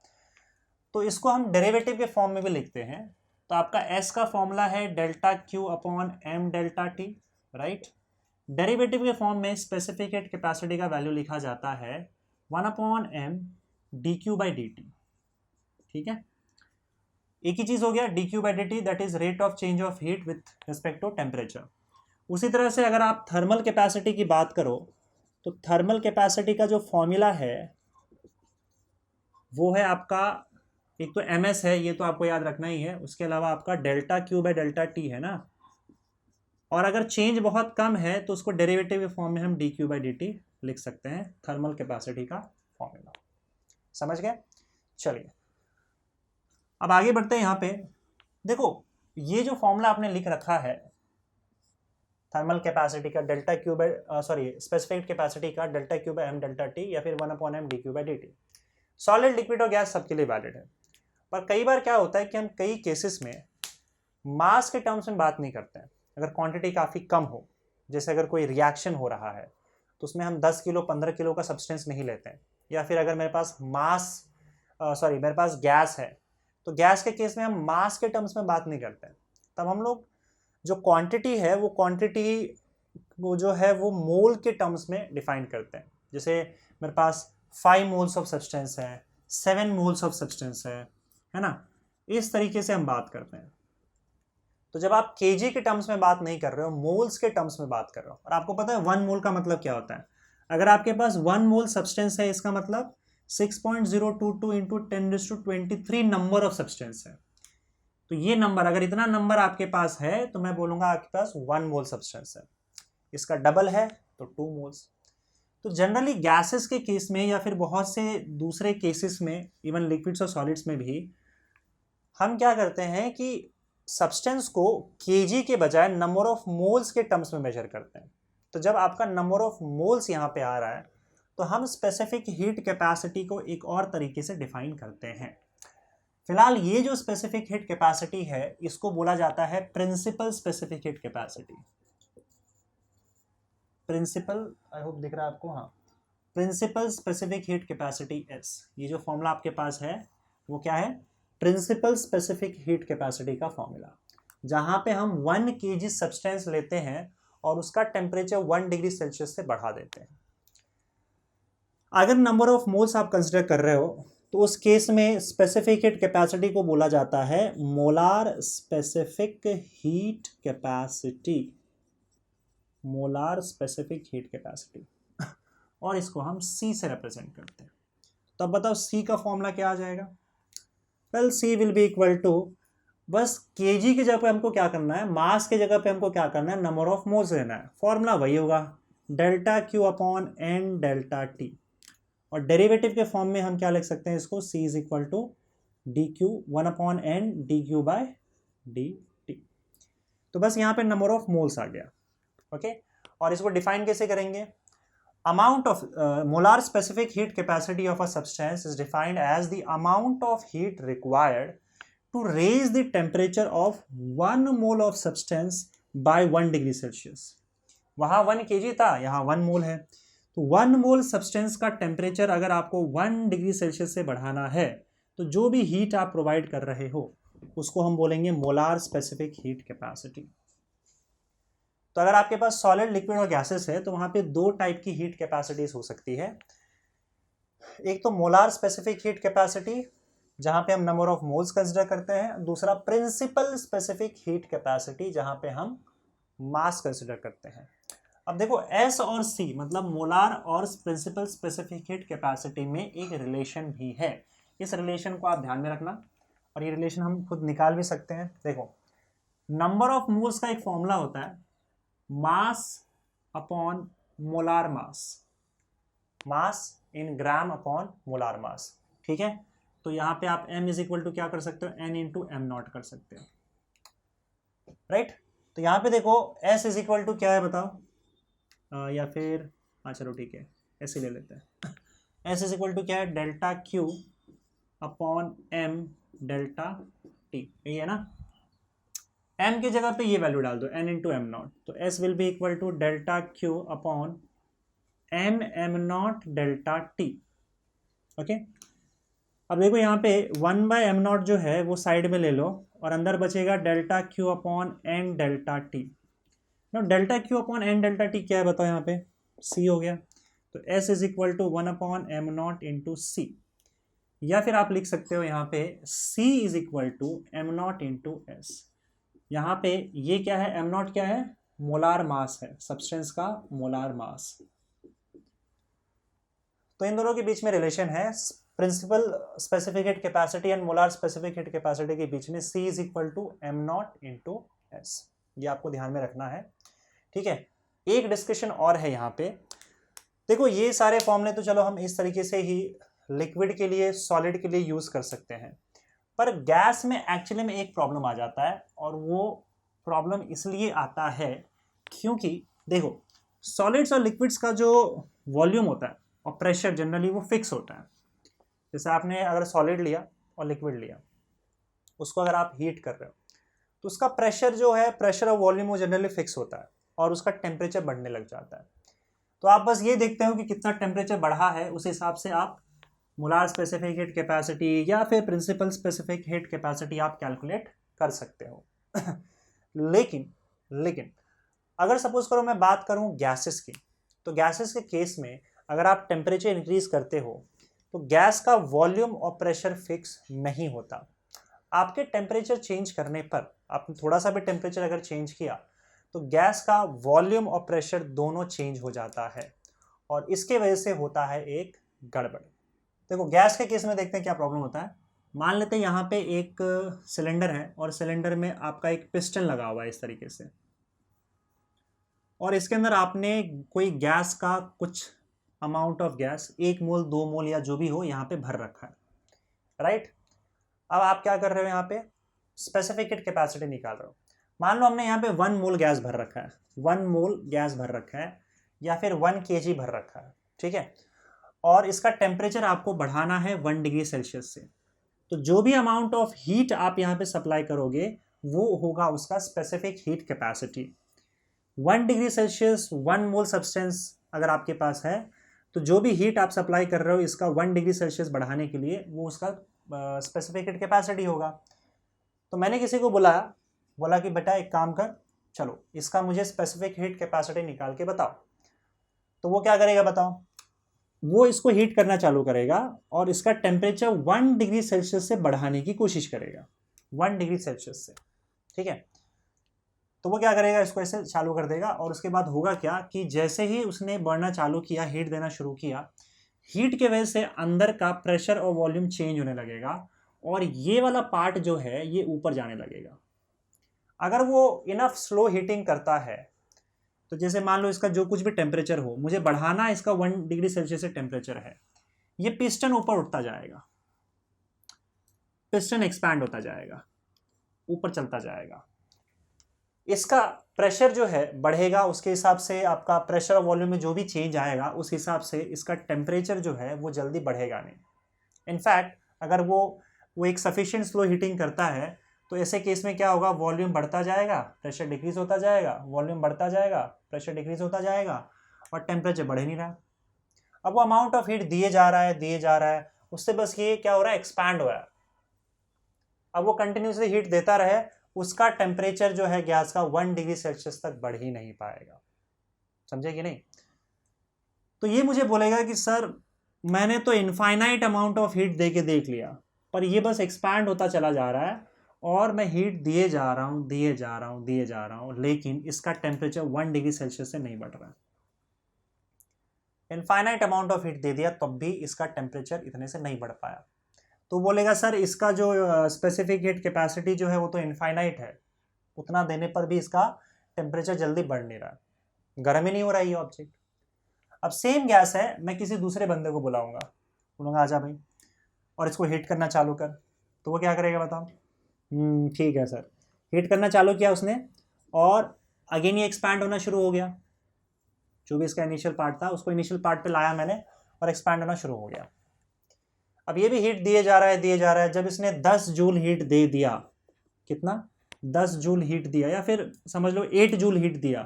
तो इसको हम डेरिवेटिव के फॉर्म में भी लिखते हैं। तो आपका S का फॉर्मूला है delta Q upon M delta T. Right, derivative के फॉर्म में स्पेसिफिक हीट कैपेसिटी का वैल्यू लिखा जाता है 1 upon M D Q by D T. ठीक है, एक ही चीज हो गया, D Q by D T that is rate of change of heat with respect to temperature. उसी तरह से अगर आप थर्मल कैपेसिटी की बात करो तो थर्मल कैपेसिटी का जो फॉर्मूला है वो है आपका, एक तो एम एस है, ये तो आपको याद रखना ही है, उसके अलावा आपका delta Q by delta T है ना, और अगर चेंज बहुत कम है तो उसको डेरिवेटिव के फॉर्म में हम D Q by D T लिख सकते हैं, थर्मल कैपेसिटी का फॉर्मूला। समझ गए? चलिए अब आगे बढ़ते हैं। यहाँ पे देखो ये जो फॉर्मूला आपने लिख रखा है थर्मल कैपेसिटी का delta Q by specific capacity का delta Q by M delta T या फिर 1 upon M D Q by D T, solid liquid और गैस सबके लिए वैलिड है। पर कई बार क्या होता है कि हम कई केसेस में मास के टर्म्स में बात नहीं करते हैं। अगर क्वांटिटी काफ़ी कम हो, जैसे अगर कोई रिएक्शन हो रहा है तो उसमें हम 10 किलो 15 किलो का सब्सटेंस नहीं लेते हैं, या फिर अगर मेरे पास मेरे पास गैस है तो गैस के केस में हम मास के टर्म्स में बात नहीं करते हैं। तब हम लोग जो क्वांटिटी है वो क्वांटिटी वो जो है वो मोल के टर्म्स में डिफाइन करते हैं। जैसे मेरे पास 5 मोल्स ऑफ सब्सटेंस है, 7 मोल्स ऑफ सब्सटेंस है ना, इस तरीके से हम बात करते हैं। तो जब आप केजी के टर्म्स में बात नहीं कर रहे हो, मोल्स के टर्म्स में बात कर रहे हो। और आपको पता है 1 मोल का मतलब क्या होता है? अगर आपके पास 1 मोल सब्सटेंस है इसका मतलब 6.022 इंटू 10⁻23 नंबर ऑफ सब्सटेंस है। तो ये नंबर, अगर इतना नंबर आपके पास है तो मैं बोलूंगा आपके पास 1 मोल सब्सटेंस है। इसका डबल है तो 2 मोल्स। तो जनरली गैसेस के केस में या फिर बहुत से दूसरे केसेस में, इवन लिक्विड्स और सॉलिड्स में भी, हम क्या करते हैं कि सब्सटेंस को केजी के बजाय नंबर ऑफ मोल्स के टर्म्स में मेजर करते हैं। तो जब आपका नंबर ऑफ मोल्स यहाँ पे आ रहा है तो हम स्पेसिफिक हीट कैपेसिटी को एक और तरीके से डिफाइन करते हैं। फिलहाल ये जो स्पेसिफिक हीट कैपेसिटी है इसको बोला जाता है principal specific heat capacity. Principal, I hope दिख रहा है आपको, हाँ, principal specific heat capacity S। ये जो फॉर्मूला आपके पास है वो क्या है? प्रिंसिपल स्पेसिफिक हीट कैपेसिटी का फॉर्मूला, जहां पे हम 1 kg सब्सटेंस लेते हैं और उसका टेम्परेचर 1 डिग्री सेल्सियस से बढ़ा देते हैं। अगर नंबर ऑफ मोल्स आप कंसिडर कर रहे हो तो उस केस में स्पेसिफिक हीट कैपेसिटी को बोला जाता है molar specific heat capacity, molar specific heat capacity, और इसको हम C से रिप्रेजेंट करते हैं। तो अब बताओ C का फॉर्मूला क्या आ जाएगा? Well, C will be equal to, बस kg की जगह पे हमको क्या करना है, मास की जगह पे हमको क्या करना है, नंबर ऑफ मोल्स लेना है। फॉर्मूला वही होगा, delta Q upon N delta T, और डेरिवेटिव के फॉर्म में हम क्या लिख सकते हैं इसको, C is equal to DQ 1 upon N DQ by DT। तो बस यहाँ पे नंबर ऑफ मोल्स आ गया। ओके, और इसको डिफाइन कैसे करेंगे? Amount of molar specific heat capacity of a substance is defined as the amount of heat required to raise the temperature of 1 mole of substance by 1 degree Celsius। वहाँ 1 kg था, यहाँ 1 मोल है, तो 1 मोल सब्सटेंस का टेम्परेचर अगर आपको 1 डिग्री सेल्सियस से बढ़ाना है तो जो भी हीट आप प्रोवाइड कर रहे हो उसको हम बोलेंगे मोलार स्पेसिफिक हीट कैपेसिटी। तो अगर आपके पास सॉलिड, लिक्विड और गैसेस है तो वहां पे 2 टाइप की हीट कैपेसिटीज हो सकती है। एक तो मोलार स्पेसिफिक हीट कैपेसिटी, जहां पे हम नंबर ऑफ मोल्स कंसिडर करते हैं। दूसरा प्रिंसिपल स्पेसिफिक हीट कैपेसिटी, जहां पे हम मास कंसिडर करते हैं। अब देखो S और C मतलब मोलार और प्रिंसिपल स्पेसिफिक हीट कैपेसिटी में एक रिलेशन भी है। इस रिलेशन को आप ध्यान में रखना, और ये रिलेशन हम खुद निकाल भी सकते हैं। देखो, नंबर ऑफ मोल्स का एक फॉर्मूला होता है मास अपॉन मोलार मास, मास इन ग्राम अपॉन मोलार मास। ठीक है, तो यहां पे आप m इज इक्वल टू क्या कर सकते हो, n इंटू एम नॉट कर सकते हो, राइट। तो यहां पे देखो s इज इक्वल टू क्या है बताओ, या फिर चलो ठीक है ऐसे ले लेते हैं। s इज इक्वल टू क्या है, delta Q upon m delta T, यही है ना। m की जगह पे ये वैल्यू डाल दो, n इंटू एम नॉट, तो s will be equal to delta Q upon n m not delta T। Okay, अब देखो यहाँ पे 1 बाय एम नॉट जो है वो साइड में ले लो, और अंदर बचेगा delta Q upon n delta T। No, delta Q upon n delta T क्या है बताओ, यहाँ पे C हो गया, तो s is equal to 1 upon M not into C, या फिर आप लिख सकते हो यहाँ पे C is equal to M not into S। यहाँ पे ये क्या है, एम नॉट क्या है, मोलार मास है, सब्सटेंस का मोलार मास। तो इन दोनों के बीच में रिलेशन है principal specific heat capacity and molar specific heat capacity के बीच में C is equal to M not into S। ये आपको ध्यान में रखना है, ठीक है। एक डिस्कशन और है यहाँ पे, देखो ये सारे फॉर्मूले तो चलो हम इस तरीके से ही लिक्विड के लिए, सॉलिड के लिए यूज कर सकते हैं, पर गैस में एक्चुअली में एक प्रॉब्लम आ जाता है, और वो प्रॉब्लम इसलिए आता है क्योंकि देखो सॉलिड्स और लिक्विड्स का जो वॉल्यूम होता है और प्रेशर जनरली वो फिक्स होता है। जैसे आपने अगर सॉलिड लिया और लिक्विड लिया, उसको अगर आप हीट कर रहे हो तो उसका प्रेशर जो है, प्रेशर और वॉल्यूम वो जनरली फिक्स होता है, और उसका टेम्परेचर बढ़ने लग जाता है। तो आप बस ये देखते हो कि कितना टेम्परेचर बढ़ा है, उस हिसाब से आप मोलार स्पेसिफिक हीट कैपेसिटी या फिर प्रिंसिपल स्पेसिफिक हीट कैपेसिटी आप कैलकुलेट कर सकते हो। लेकिन अगर सपोज करो मैं बात करूं गैसेस की, तो गैसेस के केस में अगर आप टेम्परेचर इंक्रीज करते हो तो गैस का वॉल्यूम और प्रेशर फिक्स नहीं होता। आपके टेम्परेचर चेंज करने पर, आपने थोड़ा सा भी टेम्परेचर अगर चेंज किया तो गैस का वॉल्यूम और प्रेशर दोनों चेंज हो जाता है, और इसके वजह से होता है एक गड़बड़। देखो गैस के केस में देखते हैं क्या प्रॉब्लम होता है। मान लेते हैं यहाँ पे एक सिलेंडर है, और सिलेंडर में आपका एक पिस्टन लगा हुआ है इस तरीके से, और इसके अंदर आपने कोई गैस का कुछ अमाउंट ऑफ गैस, 1 मोल 2 मोल या जो भी हो यहाँ पे भर रखा है, राइट। अब आप क्या कर रहे हो, यहाँ पे स्पेसिफिक हीट कैपेसिटी निकाल रहे हो। मान लो हमने यहाँ पे 1 मोल गैस भर रखा है, 1 मोल गैस भर रखा है, या फिर 1 kg भर रखा है, ठीक है, और इसका टेम्परेचर आपको बढ़ाना है 1 डिग्री सेल्सियस से। तो जो भी अमाउंट ऑफ हीट आप यहाँ पे सप्लाई करोगे वो होगा उसका specific heat capacity. 1 degree Celsius 1 मोल सब्सटेंस अगर आपके पास है तो जो भी हीट आप सप्लाई कर रहे हो इसका 1 डिग्री सेल्सियस बढ़ाने के लिए वो उसका स्पेसिफिक हीट कैपेसिटी होगा। तो मैंने किसी को बोला कि बेटा एक काम कर, चलो इसका मुझे स्पेसिफिक हीट कैपेसिटी निकाल के बताओ। तो वो क्या करेगा बताओ, वो इसको हीट करना चालू करेगा और इसका टेम्परेचर 1 डिग्री सेल्सियस से बढ़ाने की कोशिश करेगा, 1 डिग्री सेल्सियस से, ठीक है। तो वो क्या करेगा, इसको ऐसे चालू कर देगा और उसके बाद होगा क्या कि जैसे ही उसने बढ़ना चालू किया, हीट देना शुरू किया, हीट के वजह से अंदर का प्रेशर और वॉल्यूम चेंज होने लगेगा और ये वाला पार्ट जो है ये ऊपर जाने लगेगा। अगर वो इनफ स्लो हीटिंग करता है तो जैसे मान लो इसका जो कुछ भी टेम्परेचर हो, मुझे बढ़ाना इसका 1 डिग्री सेल्सियस से टेम्परेचर है, ये पिस्टन ऊपर उठता जाएगा, पिस्टन एक्सपैंड होता जाएगा, ऊपर चलता जाएगा। इसका प्रेशर जो है बढ़ेगा, उसके हिसाब से आपका प्रेशर और वॉल्यूम में जो भी चेंज आएगा उस हिसाब से इसका टेम्परेचर जो है वो जल्दी बढ़ेगा नहीं। इनफैक्ट अगर वो एक सफिशिएंट स्लो हीटिंग करता है तो ऐसे केस में क्या होगा, वॉल्यूम बढ़ता जाएगा, प्रेशर डिक्रीज होता जाएगा, वॉल्यूम बढ़ता जाएगा, प्रेशर डिक्रीज होता जाएगा और टेम्परेचर बढ़ नहीं रहा। अब वो अमाउंट ऑफ हीट दिए जा रहा है, उससे बस ये क्या हो रहा है, एक्सपैंड हो रहा है। अब वो कंटिन्यूसली हीट देता रहे, उसका टेम्परेचर जो है गैस का 1 डिग्री सेल्सियस तक बढ़ ही नहीं पाएगा। समझे कि नहीं? तो ये मुझे बोलेगा कि सर मैंने तो इनफाइनाइट अमाउंट ऑफ हीट दे के देख लिया, पर ये बस एक्सपैंड होता चला जा रहा है और मैं हीट दिए जा रहा हूँ, लेकिन इसका टेम्परेचर 1 डिग्री सेल्सियस से नहीं बढ़ रहा है। इनफाइनाइट अमाउंट ऑफ हीट दे दिया तब भी इसका टेम्परेचर इतने से नहीं बढ़ पाया। तो बोलेगा सर इसका जो स्पेसिफिक हीट कैपेसिटी जो है वो तो इनफाइनाइट है, उतना देने पर भी इसका टेम्परेचर जल्दी बढ़ नहीं रहा है, गर्म ही नहीं हो रहा है ये ऑब्जेक्ट। अब सेम गैस है, मैं किसी दूसरे बंदे को बोलूँगा आजा भाई और इसको हीट करना चालू कर। तो वो क्या करेगा बताओ? ठीक है सर, हीट करना चालू किया उसने और अगेन ये एक्सपैंड होना शुरू हो गया। जो भी इसका इनिशियल पार्ट था उसको इनिशियल पार्ट पे लाया मैंने और एक्सपैंड होना शुरू हो गया। अब ये भी हीट दिए जा रहा है। जब इसने 10 जूल हीट दे दिया, कितना, 10 जूल हीट दिया या फिर समझ लो 8 जूल हीट दिया,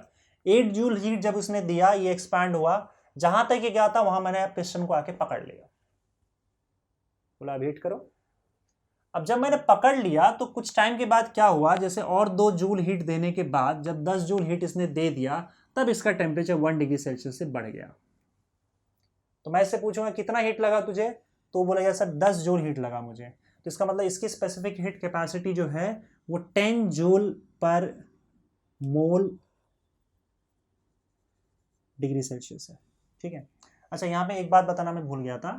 8 जूल हीट जब उसने दिया ये एक्सपैंड हुआ, जहां तक ये गया था वहां मैंने पिस्टन को आके पकड़ लिया, बोला अब हीट करो। अब जब मैंने पकड़ लिया तो कुछ टाइम के बाद क्या हुआ, जैसे और 2 जूल हीट देने के बाद जब 10 जूल हीट इसने दे दिया तब इसका टेम्परेचर 1 डिग्री सेल्सियस से बढ़ गया। तो मैं इससे पूछूंगा कितना हीट लगा तुझे, तो बोलेगा सर 10 जूल हीट लगा मुझे। तो इसका मतलब इसकी स्पेसिफिक हीट कैपेसिटी जो है वो 10 जूल पर मोल डिग्री सेल्सियस है, ठीक है। अच्छा यहाँ पे एक बात बताना मैं भूल गया था,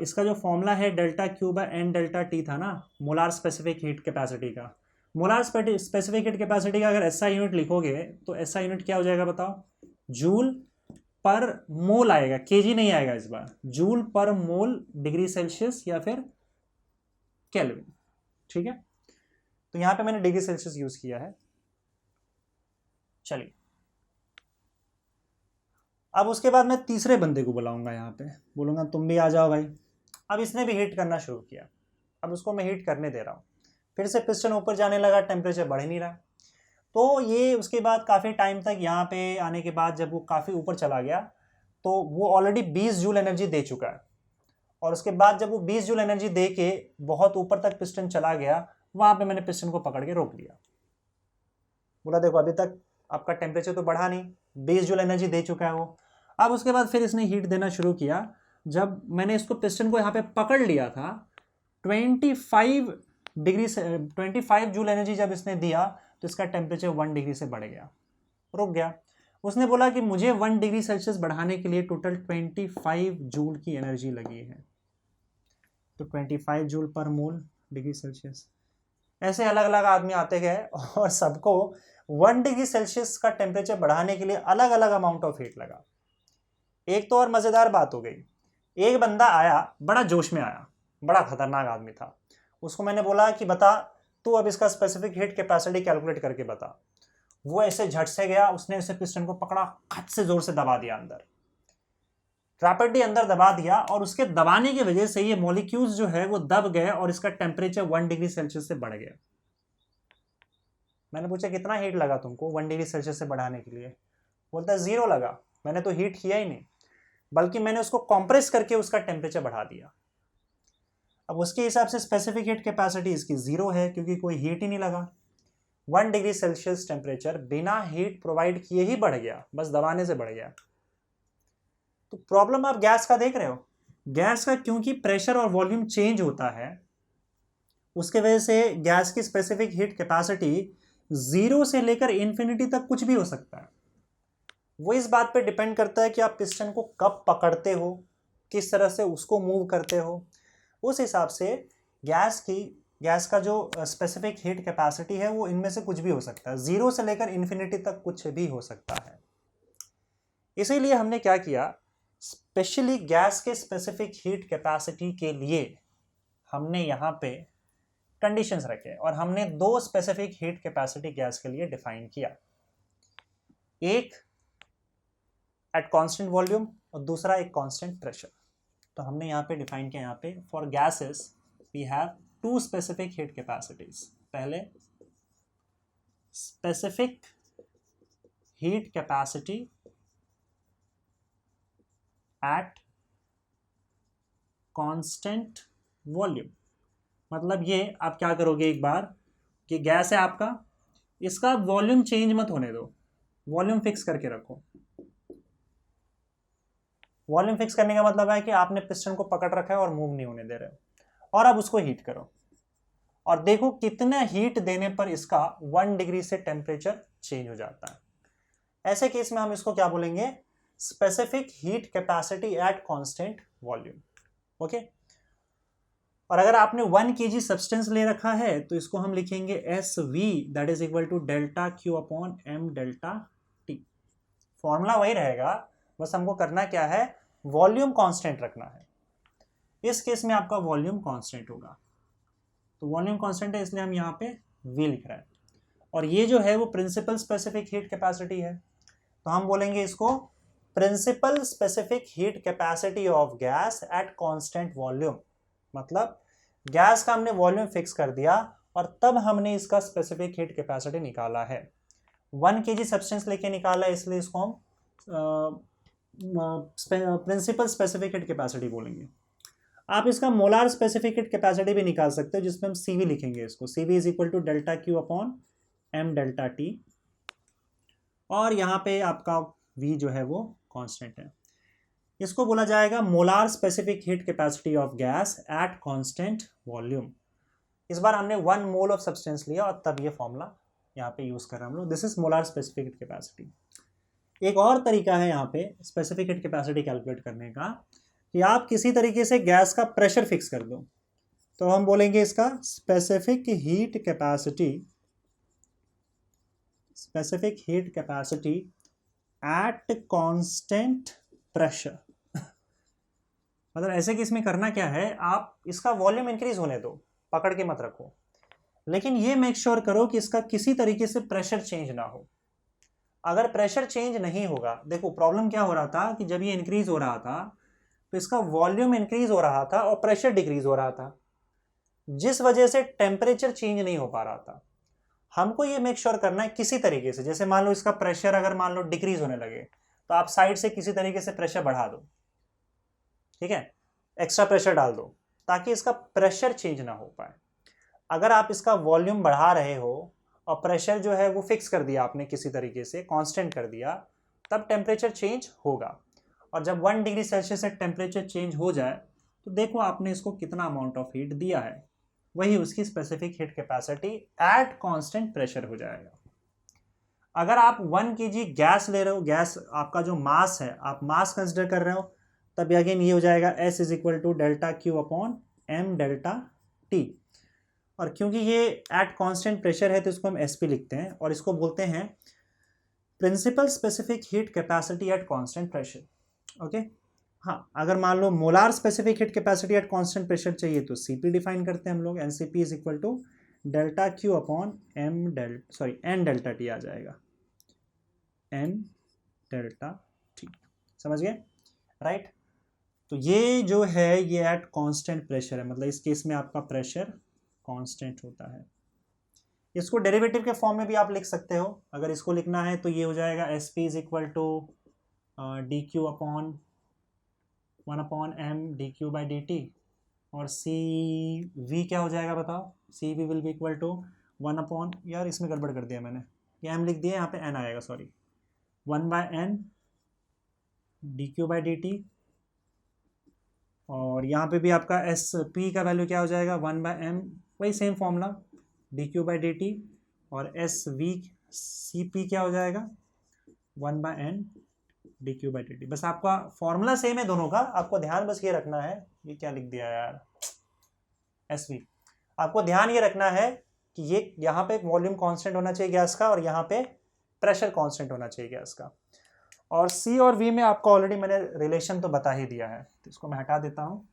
इसका जो फॉर्मूला है delta Q by N delta T था ना, मोलार स्पेसिफिक हीट कैपेसिटी का। मोलार स्पेसिफिक हीट कैपेसिटी का अगर एसआई यूनिट लिखोगे तो एसआई यूनिट क्या हो जाएगा बताओ, जूल पर मोल आएगा, केजी नहीं आएगा इस बार, जूल पर मोल डिग्री सेल्सियस या फिर केल्विन, ठीक है। तो यहां पे मैंने डिग्री सेल्सियस यूज किया है। चलिए अब उसके बाद मैं तीसरे बंदे को बुलाऊंगा, यहाँ पे बोलूंगा तुम भी आ जाओ भाई। अब इसने भी हीट करना शुरू किया, अब उसको मैं हीट करने दे रहा हूँ, फिर से पिस्टन ऊपर जाने लगा, टेम्परेचर बढ़ ही नहीं रहा। तो ये उसके बाद काफ़ी टाइम तक यहाँ पे आने के बाद जब वो काफ़ी ऊपर चला गया तो वो ऑलरेडी 20 जूल एनर्जी दे चुका है, और उसके बाद जब वो 20 जूल एनर्जी दे के बहुत ऊपर तक पिस्टन चला गया, वहाँ पे मैंने पिस्टन को पकड़ के रोक लिया, बोला देखो अभी तक आपका टेम्परेचर तो बढ़ा नहीं, 20 जूल एनर्जी दे चुका है वो। अब उसके बाद फिर इसने हीट देना शुरू किया, जब मैंने इसको पिस्टन को यहाँ पे पकड़ लिया था 25 जूल एनर्जी जब इसने दिया तो इसका टेम्परेचर 1 डिग्री से बढ़ गया, रुक गया। उसने बोला कि मुझे 1 डिग्री सेल्सियस बढ़ाने के लिए टोटल 25 जूल की एनर्जी लगी है, तो 25 जूल पर मोल डिग्री सेल्सियस। ऐसे अलग अलग आदमी आते गए और सबको 1 डिग्री सेल्सियस का टेम्परेचर बढ़ाने के लिए अलग अलग अमाउंट ऑफ हीट लगा। एक तो और मज़ेदार बात हो गई, एक बंदा आया बड़ा जोश में आया, बड़ा खतरनाक आदमी था, उसको मैंने बोला कि बता तू अब इसका स्पेसिफिक हीट कैपेसिटी कैलकुलेट करके बता। वो ऐसे झट से गया, उसने ऐसे पिस्टन को पकड़ा, खट से जोर से दबा दिया अंदर, रैपिडली अंदर दबा दिया, और उसके दबाने की वजह से ये मॉलिक्यूल्स जो है वो दब गए और इसका टेम्परेचर 1 डिग्री सेल्सियस से बढ़ गया। मैंने पूछा कितना हीट लगा तुमको 1 डिग्री सेल्सियस से बढ़ाने के लिए, बोलता है 0 लगा, मैंने तो हीट किया ही नहीं। बल्कि मैंने उसको कॉम्प्रेस करके उसका टेम्परेचर बढ़ा दिया। अब उसके हिसाब से स्पेसिफिक हीट कैपेसिटी इसकी 0 है क्योंकि कोई हीट ही नहीं लगा। 1 डिग्री सेल्सियस टेम्परेचर बिना हीट प्रोवाइड किए ही बढ़ गया, बस दबाने से बढ़ गया। तो प्रॉब्लम आप गैस का देख रहे हो, गैस का क्योंकि प्रेशर और वॉल्यूम चेंज होता है, उसके वजह से गैस की स्पेसिफिक हीट कैपेसिटी 0 से लेकर इन्फिनिटी तक कुछ भी हो सकता है। वो इस बात पे डिपेंड करता है कि आप पिस्टन को कब पकड़ते हो, किस तरह से उसको मूव करते हो। उस हिसाब से गैस का जो स्पेसिफिक हीट कैपेसिटी है वो इनमें से कुछ भी हो सकता है, 0 से लेकर इन्फिनिटी तक कुछ भी हो सकता है। इसीलिए हमने क्या किया, स्पेशली गैस के स्पेसिफिक हीट कैपेसिटी के लिए हमने यहाँ पे कंडीशंस रखे और हमने 2 स्पेसिफिक हीट कैपेसिटी गैस के लिए डिफाइन किया, एक एट कांस्टेंट वॉल्यूम और दूसरा एक कांस्टेंट प्रेशर। तो हमने यहाँ पे डिफाइन किया, यहाँ पे for gases we have 2 specific heat capacities. पहले specific heat capacity at constant volume, मतलब ये आप क्या करोगे, एक बार कि गैस है आपका, इसका वॉल्यूम चेंज मत होने दो, वॉल्यूम फिक्स करके रखो। वॉल्यूम फिक्स करने का मतलब है कि आपने पिस्टन को पकड़ रखा है और मूव नहीं होने दे रहे हो, और अब उसको हीट करो और देखो कितना हीट देने पर इसका 1 डिग्री से टेम्परेचर चेंज हो जाता है। ऐसे केस में हम इसको क्या बोलेंगे, specific heat capacity at constant volume. Okay, और अगर आपने 1 kg सब्सटेंस ले रखा है तो इसको हम लिखेंगे SV, that is equal to delta Q upon M delta T। Formula वही रहेगा, बस हमको करना क्या है, वॉल्यूम कांस्टेंट रखना है। इस केस में आपका वॉल्यूम कांस्टेंट होगा, तो वॉल्यूम कांस्टेंट है इसलिए हम यहाँ पे V लिख रहे हैं, और ये जो है वो प्रिंसिपल स्पेसिफिक हीट कैपेसिटी है, तो हम बोलेंगे इसको principal specific heat capacity of gas at constant volume. मतलब गैस का हमने वॉल्यूम फिक्स कर दिया और तब हमने इसका स्पेसिफिक हीट कैपेसिटी निकाला है। 1 kg सब्सटेंस लेके निकाला है, इसलिए इसको हम प्रिंसिपल स्पेसिफिक हीट कैपेसिटी बोलेंगे। आप इसका मोलार स्पेसिफिक हीट कैपेसिटी भी निकाल सकते हो, जिसमें हम CV लिखेंगे इसको, CV is equal to delta Q upon M delta T, और यहाँ पे आपका V जो है वो कांस्टेंट है। इसको बोला जाएगा molar specific heat capacity of gas at constant volume. इस बार हमने 1 मोल ऑफ सब्सटेंस लिया और तब ये फॉर्मूला यहाँ पे यूज कर रहे हैं हम लोग, this is molar specific heat capacity. एक और तरीका है यहाँ पे स्पेसिफिक हीट कैपेसिटी कैलकुलेट करने का, कि आप किसी तरीके से गैस का प्रेशर फिक्स कर दो, तो हम बोलेंगे इसका specific heat capacity at constant pressure. मतलब ऐसे कि इसमें करना क्या है, आप इसका वॉल्यूम इंक्रीज होने दो, पकड़ के मत रखो, लेकिन ये मेक श्योर करो कि इसका किसी तरीके से प्रेशर चेंज ना हो। अगर प्रेशर चेंज नहीं होगा, देखो प्रॉब्लम क्या हो रहा था कि जब ये इंक्रीज हो रहा था तो इसका वॉल्यूम इंक्रीज हो रहा था और प्रेशर डिक्रीज हो रहा था, जिस वजह से टेम्परेचर चेंज नहीं हो पा रहा था। हमको ये मेक श्योर करना है किसी तरीके से, जैसे मान लो इसका प्रेशर अगर मान लो डिक्रीज होने लगे तो आप साइड से किसी तरीके से प्रेशर बढ़ा दो, ठीक है, एक्स्ट्रा प्रेशर डाल दो ताकि इसका प्रेशर चेंज ना हो पाए। अगर आप इसका वॉल्यूम बढ़ा रहे हो और प्रेशर जो है वो फिक्स कर दिया आपने किसी तरीके से कांस्टेंट कर दिया, तब टेम्परेचर चेंज होगा। और जब 1 डिग्री सेल्सियस से टेम्परेचर चेंज हो जाए तो देखो आपने इसको कितना अमाउंट ऑफ हीट दिया है, वही उसकी specific heat capacity at constant pressure हो जाएगा। अगर आप 1 kg गैस ले रहे हो, गैस आपका जो मास है आप मास कंसिडर कर रहे हो, तब अगेन ये हो जाएगा S is equal to delta Q upon M delta T। और क्योंकि ये एट कांस्टेंट प्रेशर है तो इसको हम SP लिखते हैं और इसको बोलते हैं principal specific heat capacity at constant pressure. Okay, हाँ, अगर मान लो molar specific heat capacity at constant pressure चाहिए तो CP डिफाइन करते हैं हम लोग, NCP is equal to delta Q upon N delta T आ जाएगा, N डेल्टा T। समझ गए, राइट? तो ये जो है ये एट कांस्टेंट प्रेशर है, मतलब इस केस में आपका प्रेशर कांस्टेंट होता है। इसको डेरिवेटिव के फॉर्म में भी आप लिख सकते हो, अगर इसको लिखना है तो ये हो जाएगा SP is equal to DQ upon 1/m/dq/dt और सी वी क्या हो जाएगा बताओ, C V will be equal to 1 यार इसमें गड़बड़ कर दिया मैंने, ये m लिख दिया, यहाँ पे n आएगा, सॉरी, 1/n/dq/dt और यहाँ पे भी आपका एस पी का वैल्यू क्या हो जाएगा 1/m, वही सेम फॉर्मूला dq/dt और एस वी सी पी क्या हो जाएगा 1/n/dq/dt। बस आपका फॉर्मूला सेम है दोनों का, आपको ध्यान बस ये रखना है, ये क्या लिख दिया यार, एस वी, आपको ध्यान ये रखना है कि ये यहाँ पे वॉल्यूम कांस्टेंट होना चाहिए गैस का और यहाँ पे प्रेशर कांस्टेंट होना चाहिए गैस का। और सी और वी में आपको ऑलरेडी मैंने रिलेशन तो बता ही दिया है, तो इसको मैं हटा देता हूँ।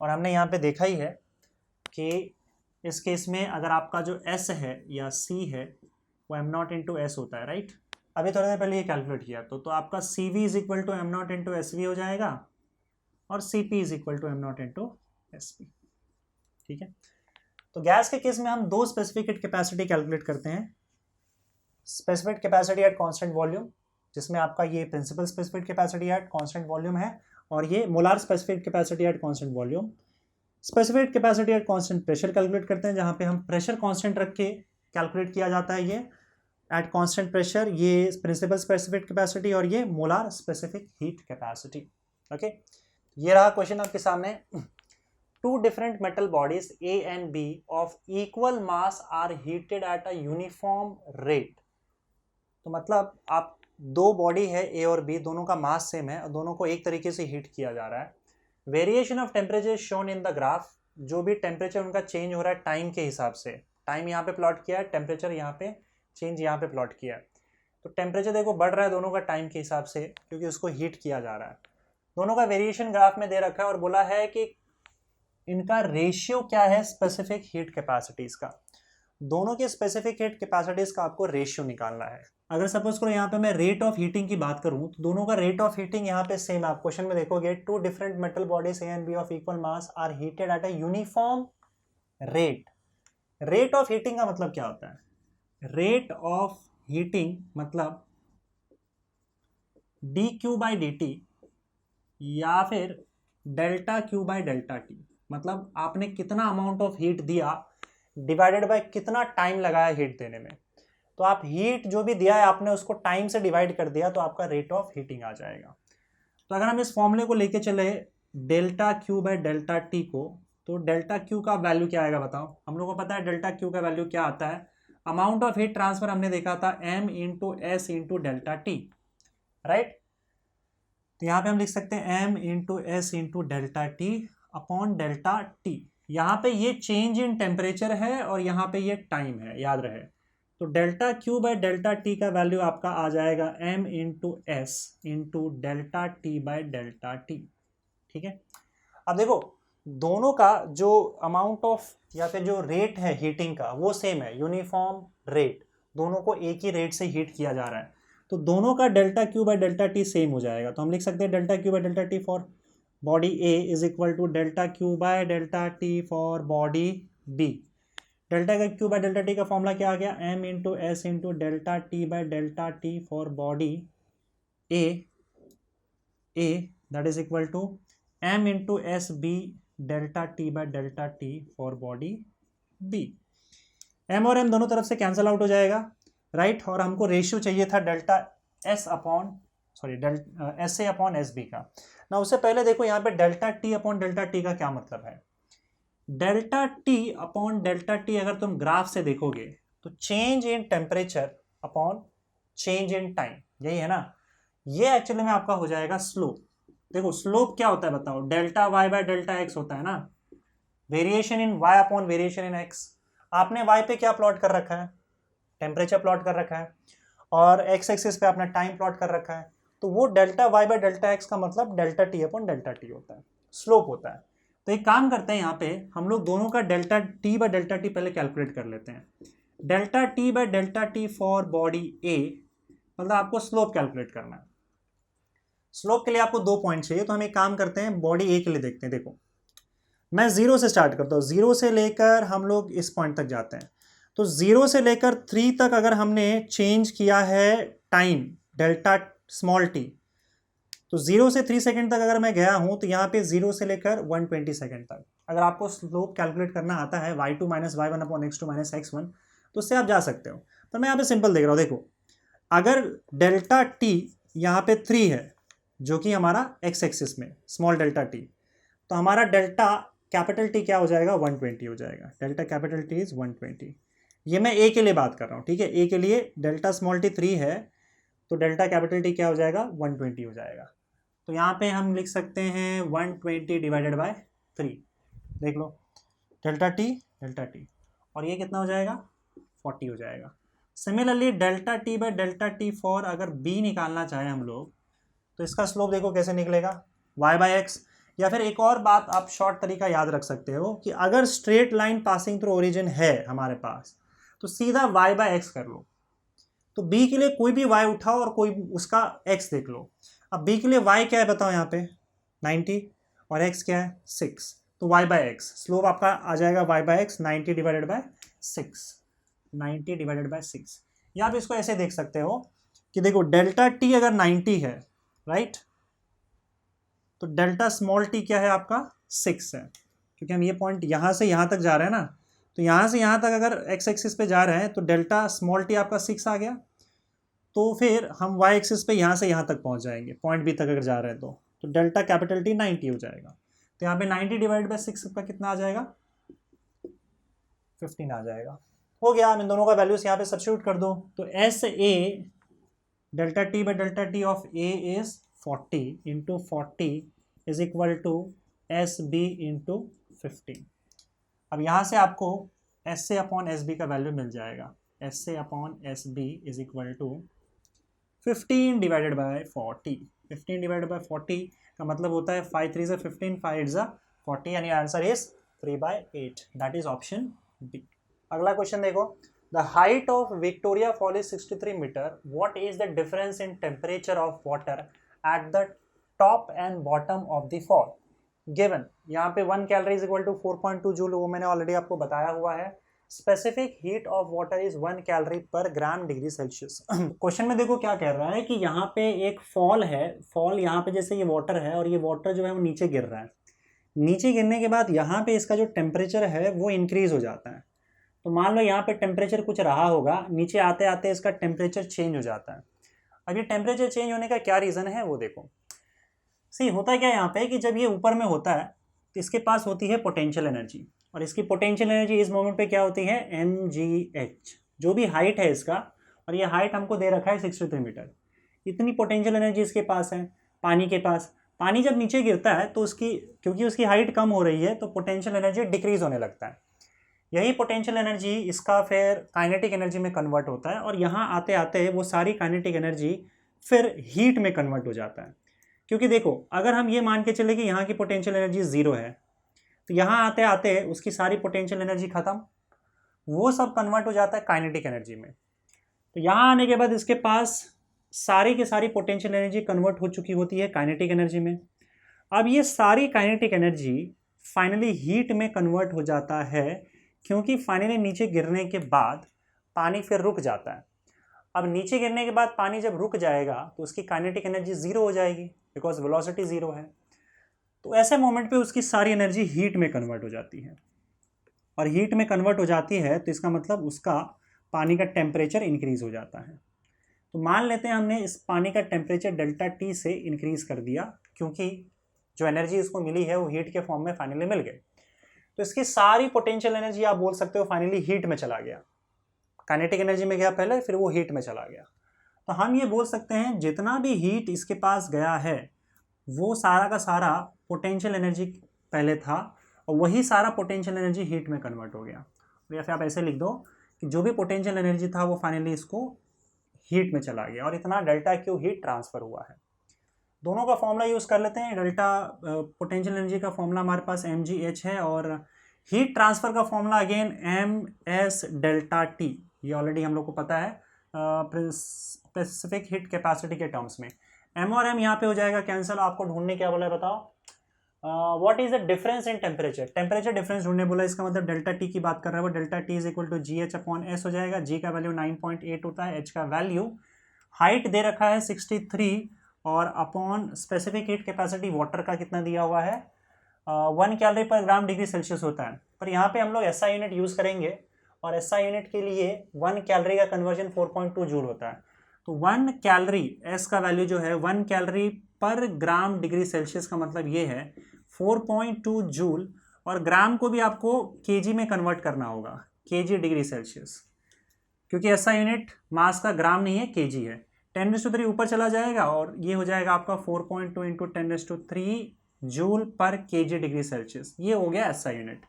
और हमने यहाँ पे देखा ही है कि इस केस में अगर आपका जो एस है या सी है वो एम नॉट इंटू एस होता है, राइट। अभी थोड़ी देर पहले ये कैलकुलेट किया तो आपका C V is equal to M not into S V हो जाएगा और C P is equal to M not into S P, ठीक है। तो गैस के केस में हम दो स्पेसिफिक हीट कैपेसिटी कैलकुलेट करते हैं, specific capacity at constant volume, जिसमें आपका ये principal specific capacity at constant volume है, और ये molar specific capacity at constant volume. Specific capacity at constant pressure calculate करते हैं, जहाँ पे हम प्रेशर कांस्टेंट रख के कैलकुलेट किया जाता है ये एट कांस्टेंट प्रेशर, ये प्रिंसिपल स्पेसिफिक कैपेसिटी और ये molar specific heat capacity. Okay, ये रहा क्वेश्चन आपके सामने। Two different metal bodies A and B of equal mass are heated at a uniform rate. तो मतलब आप दो बॉडी है ए और बी, दोनों का मास सेम है और दोनों को एक तरीके से हीट किया जा रहा है। Variation of temperature shown in the graph, जो भी टेम्परेचर उनका चेंज हो रहा है टाइम के हिसाब से, टाइम यहाँ पे प्लॉट किया है, टेम्परेचर यहाँ पे चेंज यहाँ पे प्लॉट किया है। तो टेम्परेचर देखो बढ़ रहा है दोनों का टाइम के हिसाब से, क्योंकि उसको हीट किया जा रहा है। दोनों का वेरिएशन ग्राफ में दे रखा है और बोला है कि इनका रेशियो क्या है स्पेसिफिक हीट कैपेसिटीज का। दोनों के स्पेसिफिक हीट कैपेसिटीज का आपको रेशियो निकालना है। अगर सपोज करो यहाँ पे मैं रेट ऑफ हीटिंग की बात करूं तो दोनों का रेट ऑफ हीटिंग यहाँ पे सेम है। आप क्वेश्चन में देखोगे two different metal bodies A and B of equal mass are heated at a uniform rate. Rate of heating का मतलब क्या होता है? रेट ऑफ हीटिंग मतलब D Q by D T या फिर delta Q by delta T, मतलब आपने कितना अमाउंट ऑफ हीट दिया डिवाइडेड बाय कितना टाइम लगाया हीट देने में। तो आप हीट जो भी दिया है आपने उसको टाइम से डिवाइड कर दिया तो आपका रेट ऑफ हीटिंग आ जाएगा। तो अगर हम इस फॉर्मूले को लेके चले delta Q by delta T को, तो डेल्टा क्यू का वैल्यू क्या आएगा बताओ? हम लोगों को पता है डेल्टा क्यू का वैल्यू क्या आता है, अमाउंट ऑफ हीट ट्रांसफर हमने देखा था M into S into delta T, right. तो यहाँ पे हम लिख सकते हैं M into S into delta T upon delta T. यहाँ पे ये चेंज इन टेम्परेचर है और यहाँ पे ये टाइम है, याद रहे। तो delta Q by delta T का वैल्यू आपका आ जाएगा M into S into delta T by delta T, ठीक है। अब देखो दोनों का जो अमाउंट ऑफ या फिर जो रेट है हीटिंग का वो सेम है, यूनिफॉर्म रेट, दोनों को एक ही रेट से हीट किया जा रहा है। तो दोनों का delta Q by delta T same हो जाएगा। तो हम लिख सकते हैं delta Q by delta T for body A is equal to delta Q by delta T for body B. Delta का क्यू बाय डेल्टा टी का फॉर्मूला क्या आ गया, M into S into delta T by delta T for body A that is equal to M into S B delta T by delta T for body B. M और एम दोनों तरफ से कैंसिल आउट हो जाएगा, राइट। और हमको रेशियो चाहिए था delta S upon S A upon S B का ना। उससे पहले देखो यहाँ पे delta T upon delta T का क्या मतलब है। Delta T upon delta T अगर तुम ग्राफ से देखोगे तो change in temperature upon change in time, यही है ना। ये एक्चुअली में आपका हो जाएगा स्लोप। देखो स्लोप क्या होता है बताओ, delta Y by delta X होता है ना, variation in Y upon variation in X. आपने वाई पे क्या प्लॉट कर रखा है, टेम्परेचर प्लॉट कर रखा है, और एक्स एक्सिस पे आपने टाइम प्लॉट कर रखा है। तो वो delta Y by delta X का मतलब delta T upon delta T होता है, स्लोप होता है। तो एक काम करते हैं यहाँ पे हम लोग दोनों का delta T by delta T पहले कैलकुलेट कर लेते हैं। Delta T by delta T for body A, मतलब आपको स्लोप कैलकुलेट करना है। स्लोप के लिए आपको 2 पॉइंट चाहिए, तो हम एक काम करते हैं बॉडी ए के लिए देखते हैं। देखो मैं 0 से स्टार्ट करता हूँ, 0 से लेकर हम लोग इस पॉइंट तक जाते हैं। तो 0 से लेकर 3 तक अगर हमने चेंज किया है टाइम डेल्टा स्मॉल टी, तो 0 से 3 सेकंड तक अगर मैं गया हूँ तो यहाँ पे 0 से लेकर 120 सेकंड तक अगर आपको स्लोप कैलकुलेट करना आता है y2 minus y1 upon x2 minus x1 तो उससे आप जा सकते हो। पर मैं यहाँ पे सिंपल देख रहा हूँ, देखो अगर डेल्टा टी यहाँ पे 3 है जो कि हमारा x एक्सिस में स्मॉल डेल्टा टी, तो हमारा डेल्टा कैपिटल टी क्या हो जाएगा 120 हो जाएगा। Delta capital T is 120। ये मैं ए के लिए बात कर रहा हूँ, ठीक है। ए के लिए डेल्टा स्मॉल टी 3 है तो डेल्टा कैपिटल टी क्या हो जाएगा 120 हो जाएगा। तो यहाँ पे हम लिख सकते हैं 120 डिवाइडेड बाय 3, देख लो डेल्टा टी और ये कितना हो जाएगा 40 हो जाएगा। Similarly delta T by delta T for अगर बी निकालना चाहें हम लोग तो इसका स्लोप देखो कैसे निकलेगा y बाय एक्स। या फिर एक और बात आप शॉर्ट तरीका याद रख सकते हो कि अगर straight line passing through origin है हमारे पास तो सीधा y बाय एक्स कर लो। तो b के लिए कोई भी y उठाओ और कोई उसका x देख लो। अब b के लिए y क्या है बताओ, यहाँ पे 90 और x क्या है 6, तो y बाय एक्स स्लोप आपका आ जाएगा y by X 90 divided by 6, 90 divided by 6। या आप इसको ऐसे देख सकते हो कि देखो डेल्टा टी अगर 90 है राइट, तो डेल्टा स्मॉल टी क्या है आपका 6 है, क्योंकि हम ये पॉइंट यहाँ से यहाँ तक जा रहे हैं ना, तो यहाँ से यहाँ तक अगर x एक्सिस पे जा रहे हैं तो डेल्टा स्मॉल टी आपका 6 आ गया। तो फिर हम y एक्सिस पे यहाँ से यहाँ तक पहुँच जाएंगे पॉइंट बी तक अगर जा रहे हैं तो डेल्टा कैपिटल टी 90 हो जाएगा। तो यहाँ पे 90 डिवाइड बाई 6 का कितना आ जाएगा 15 आ जाएगा। हो गया, हम इन दोनों का वैल्यूज यहाँ पे सब्स्टिट्यूट कर दो। तो S A delta T by delta T of A is 40 into 40 is equal to S B into 15। अब यहाँ से आपको एस से अपॉन एस बी का वैल्यू मिल जाएगा। एस से upon S B is equal to 15 divided by 40। 15 divided by 40 का मतलब होता है 5 3 15 5 8 40, यानी answer is 3/8, that is option B. अगला क्वेश्चन देखो, the height of Victoria fall is 63 metre, what is the difference in temperature of water at the top and bottom of the fall given. यहाँ पे 1 calorie is equal to 4.2 joule, वो मैंने ऑलरेडी आपको बताया हुआ है। Specific heat of water is 1 calorie per gram degree Celsius. Question में देखो क्या कह रहा है कि यहाँ पे एक फॉल है, फॉल यहाँ पे जैसे ये वाटर है और ये वाटर जो है वो नीचे गिर रहा है। नीचे गिरने के बाद यहाँ पे इसका जो टेम्परेचर है वो इंक्रीज हो जाता है। तो मान लो यहाँ पे टेम्परेचर कुछ रहा होगा, नीचे आते आते इसका टेम्परेचर चेंज हो जाता है। अब ये टेम्परेचर चेंज होने का क्या रीज़न है वो देखो। सी होता क्या है यहाँ पे कि जब ये ऊपर में होता है तो इसके पास होती है पोटेंशियल एनर्जी, और इसकी पोटेंशियल एनर्जी इस मोमेंट पे क्या होती है mgh, जो भी हाइट है इसका, और ये हाइट हमको दे रखा है 63 मीटर। इतनी पोटेंशियल एनर्जी इसके पास है पानी के पास। पानी जब नीचे गिरता है तो उसकी, क्योंकि उसकी हाइट कम हो रही है तो पोटेंशियल एनर्जी डिक्रीज होने लगता है। यही पोटेंशियल एनर्जी इसका फिर काइनेटिक एनर्जी में कन्वर्ट होता है, और यहाँ आते आते वो सारी काइनेटिक एनर्जी फिर हीट में कन्वर्ट हो जाता है। क्योंकि देखो अगर हम ये मान के चले कि यहाँ की पोटेंशियल एनर्जी 0 है तो यहाँ आते आते उसकी सारी पोटेंशियल एनर्जी खत्म, वो सब कन्वर्ट हो जाता है काइनेटिक एनर्जी में। तो यहाँ आने के बाद इसके पास सारी की सारी पोटेंशियल एनर्जी कन्वर्ट हो चुकी होती है काइनेटिक एनर्जी में। अब ये सारी काइनेटिक एनर्जी फाइनली हीट में कन्वर्ट हो जाता है, क्योंकि फाइनली नीचे गिरने के बाद पानी फिर रुक जाता है। अब नीचे गिरने के बाद पानी जब रुक जाएगा तो उसकी काइनेटिक एनर्जी 0 हो जाएगी, बिकॉज वेलोसिटी 0 है। तो ऐसे मोमेंट पे उसकी सारी एनर्जी हीट में कन्वर्ट हो जाती है, और हीट में कन्वर्ट हो जाती है तो इसका मतलब उसका पानी का टेम्परेचर इंक्रीज हो जाता है। तो मान लेते हैं हमने इस पानी का टेम्परेचर डेल्टा टी से इंक्रीज कर दिया, क्योंकि जो एनर्जी इसको मिली है वो हीट के फॉर्म में फाइनली मिल गई। तो इसकी सारी पोटेंशियल एनर्जी आप बोल सकते हो फाइनली हीट में चला गया। काइनेटिक एनर्जी में गया पहले, फिर वो हीट में चला गया। तो हम ये बोल सकते हैं जितना भी हीट इसके पास गया है वो सारा का सारा पोटेंशियल एनर्जी पहले था, और वही सारा पोटेंशियल एनर्जी हीट में कन्वर्ट हो गया। या फिर आप ऐसे लिख दो कि जो भी पोटेंशियल एनर्जी था वो फाइनली इसको हीट में चला गया, और इतना डेल्टा क्यू हीट ट्रांसफ़र हुआ है। दोनों का फॉर्मूला यूज़ कर लेते हैं। डेल्टा पोटेंशियल एनर्जी का फॉर्मूला हमारे पास mgh है, और हीट ट्रांसफ़र का formula again ms delta T, ये ऑलरेडी हम लोग को पता है स्पेसिफिक हीट कैपेसिटी के टर्म्स में। m और m यहाँ पे हो जाएगा कैंसिल। आपको ढूंढने क्या बोला है बताओ, what is the difference in temperature. Temperature difference ढूंढने बोला, इसका मतलब डेल्टा टी की बात कर रहा है वो delta T is equal to GH upon S हो जाएगा। G का वैल्यू 9.8 होता है, H का वैल्यू, हाइट दे रखा है 63 और upon specific heat capacity water का कितना दिया हुआ है 1 calorie per gram degree Celsius होता है। पर यहाँ पे हम लोग SI यूनिट यूज़ करेंगे और SI यूनिट के लिए 1 कैलोरी का कन्वर्जन 4.2 जूल होता है। तो 1 कैलोरी S का वैल्यू जो है 1 calorie per gram degree Celsius का मतलब ये है 4.2 जूल, और ग्राम को भी आपको केजी में कन्वर्ट करना होगा, केजी डिग्री सेल्सियस, क्योंकि SI यूनिट मास का ग्राम नहीं है केजी है। 10⁻³ ऊपर चला जाएगा और ये हो जाएगा आपका 4.2 इंटू 10⁻³ जूल पर केजी डिग्री सेल्सियस। ये हो गया SI यूनिट।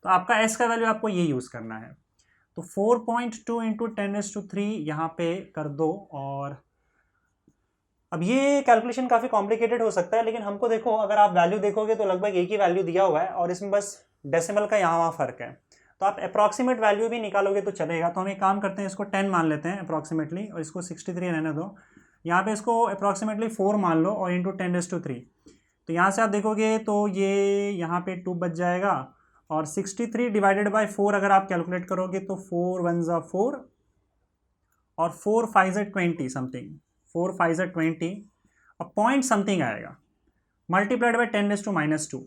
तो आपका S का वैल्यू आपको ये यूज़ करना है। तो 4.2 इंटू 10⁻³ यहाँ पे कर दो, और अब ये कैलकुलेशन काफ़ी कॉम्प्लिकेटेड हो सकता है, लेकिन हमको देखो अगर आप वैल्यू देखोगे तो लगभग एक ही वैल्यू दिया हुआ है और इसमें बस डेसिमल का यहाँ वहाँ फ़र्क है। तो आप अप्रॉक्सीमेट वैल्यू भी निकालोगे तो चलेगा। तो हम एक काम करते हैं, इसको 10 मान लेते हैं अप्रॉक्सीमेटली और इसको 63 रहने दो। यहाँ पे इसको अप्रॉक्सीमेटली 4 मान लो और इंटू 10⁻³। तो यहाँ से आप देखोगे तो ये यहाँ पे 2 बच जाएगा, और 63 डिवाइडेड बाई 4 अगर आप कैलकुलेट करोगे तो 4 1 ज़ा 4 और 4 5 ज़ा 20 समथिंग, 4 5 ज़ा 20 और पॉइंट समथिंग आएगा मल्टीप्लाइड बाई 10⁻²,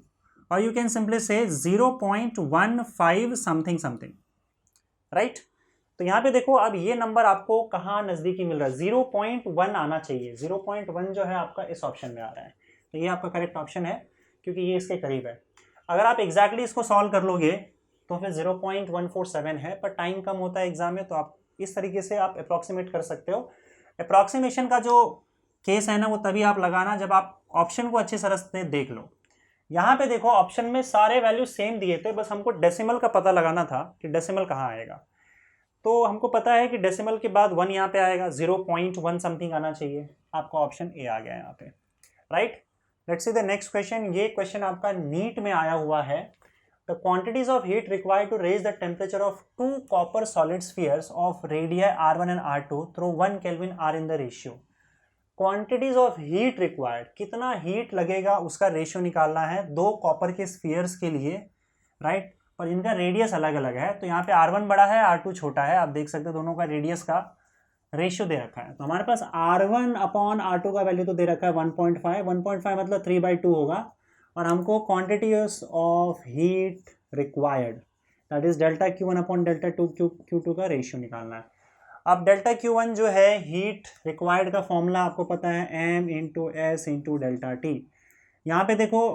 और यू कैन सिंपली से 0.15 समथिंग समथिंग, राइट। तो यहाँ पे देखो अब ये नंबर आपको कहाँ नज़दीकी मिल रहा है, 0.1 आना चाहिए। 0.1 जो है आपका इस ऑप्शन में आ रहा है, तो ये आपका करेक्ट ऑप्शन है क्योंकि ये इसके करीब है। अगर आप एग्जैक्टली इसको सॉल्व कर लोगे तो फिर 0.147 है, पर टाइम कम होता है एग्जाम में, तो आप इस तरीके से आप अप्रॉक्सीमेट कर सकते हो। अप्रॉक्सीमेशन का जो केस है ना वो तभी आप लगाना जब आप ऑप्शन को अच्छी तरह से देख लो। यहाँ पे देखो ऑप्शन में सारे वैल्यू सेम दिए थे, बस हमको डेसिमल का पता लगाना था कि डेसिमल कहाँ आएगा। तो हमको पता है कि डेसिमल के बाद 1 यहाँ पे आएगा, 0.1 समथिंग आना चाहिए। आपका ऑप्शन ए आ गया यहाँ पे, right. Let's see the next question. ये क्वेश्चन आपका नीट में आया हुआ है। The quantities of heat required to raise the temperature of 2 copper solid spheres of radius R1 and R2 through 1 kelvin are in the ratio. Quantities of heat required, कितना हीट लगेगा उसका रेशियो निकालना है 2 कॉपर के स्फीयर्स के लिए, राइट। और इनका रेडियस अलग अलग है, तो यहाँ पे R1 बड़ा है R2 छोटा है। आप देख सकते हो दोनों का रेडियस का रेशियो दे रखा है। तो हमारे पास R1 अपॉन R2 का वैल्यू तो दे रखा है 1.5, 1.5 मतलब 3/2 होगा, और हमको quantities of heat required that is delta Q1 upon delta Q2 का रेशियो निकालना है। अब डेल्टा Q1 जो है हीट रिक्वायर्ड का फॉर्मूला आपको पता है M into S into delta T। यहाँ पे देखो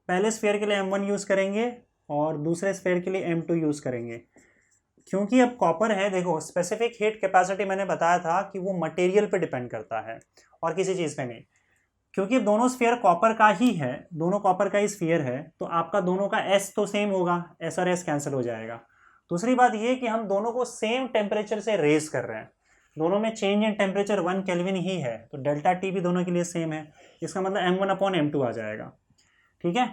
पहले स्फीयर के लिए M1 यूज़ करेंगे और दूसरे स्फीयर के लिए M2 यूज़ करेंगे, क्योंकि अब कॉपर है। देखो स्पेसिफिक हीट कैपेसिटी मैंने बताया था कि वो मटेरियल पे डिपेंड करता है और किसी चीज़ पे नहीं। क्योंकि दोनों स्फीयर कॉपर का ही है, दोनों कॉपर का ही स्फीयर है, तो आपका दोनों का S तो सेम होगा, S और S कैंसिल हो जाएगा। दूसरी बात ये कि हम दोनों को सेम टेम्परेचर से रेज कर रहे हैं, दोनों में चेंज इन टेम्परेचर 1 केल्विन ही है, तो डेल्टा T भी दोनों के लिए सेम है। इसका मतलब M1 अपॉन M2 आ जाएगा, ठीक है।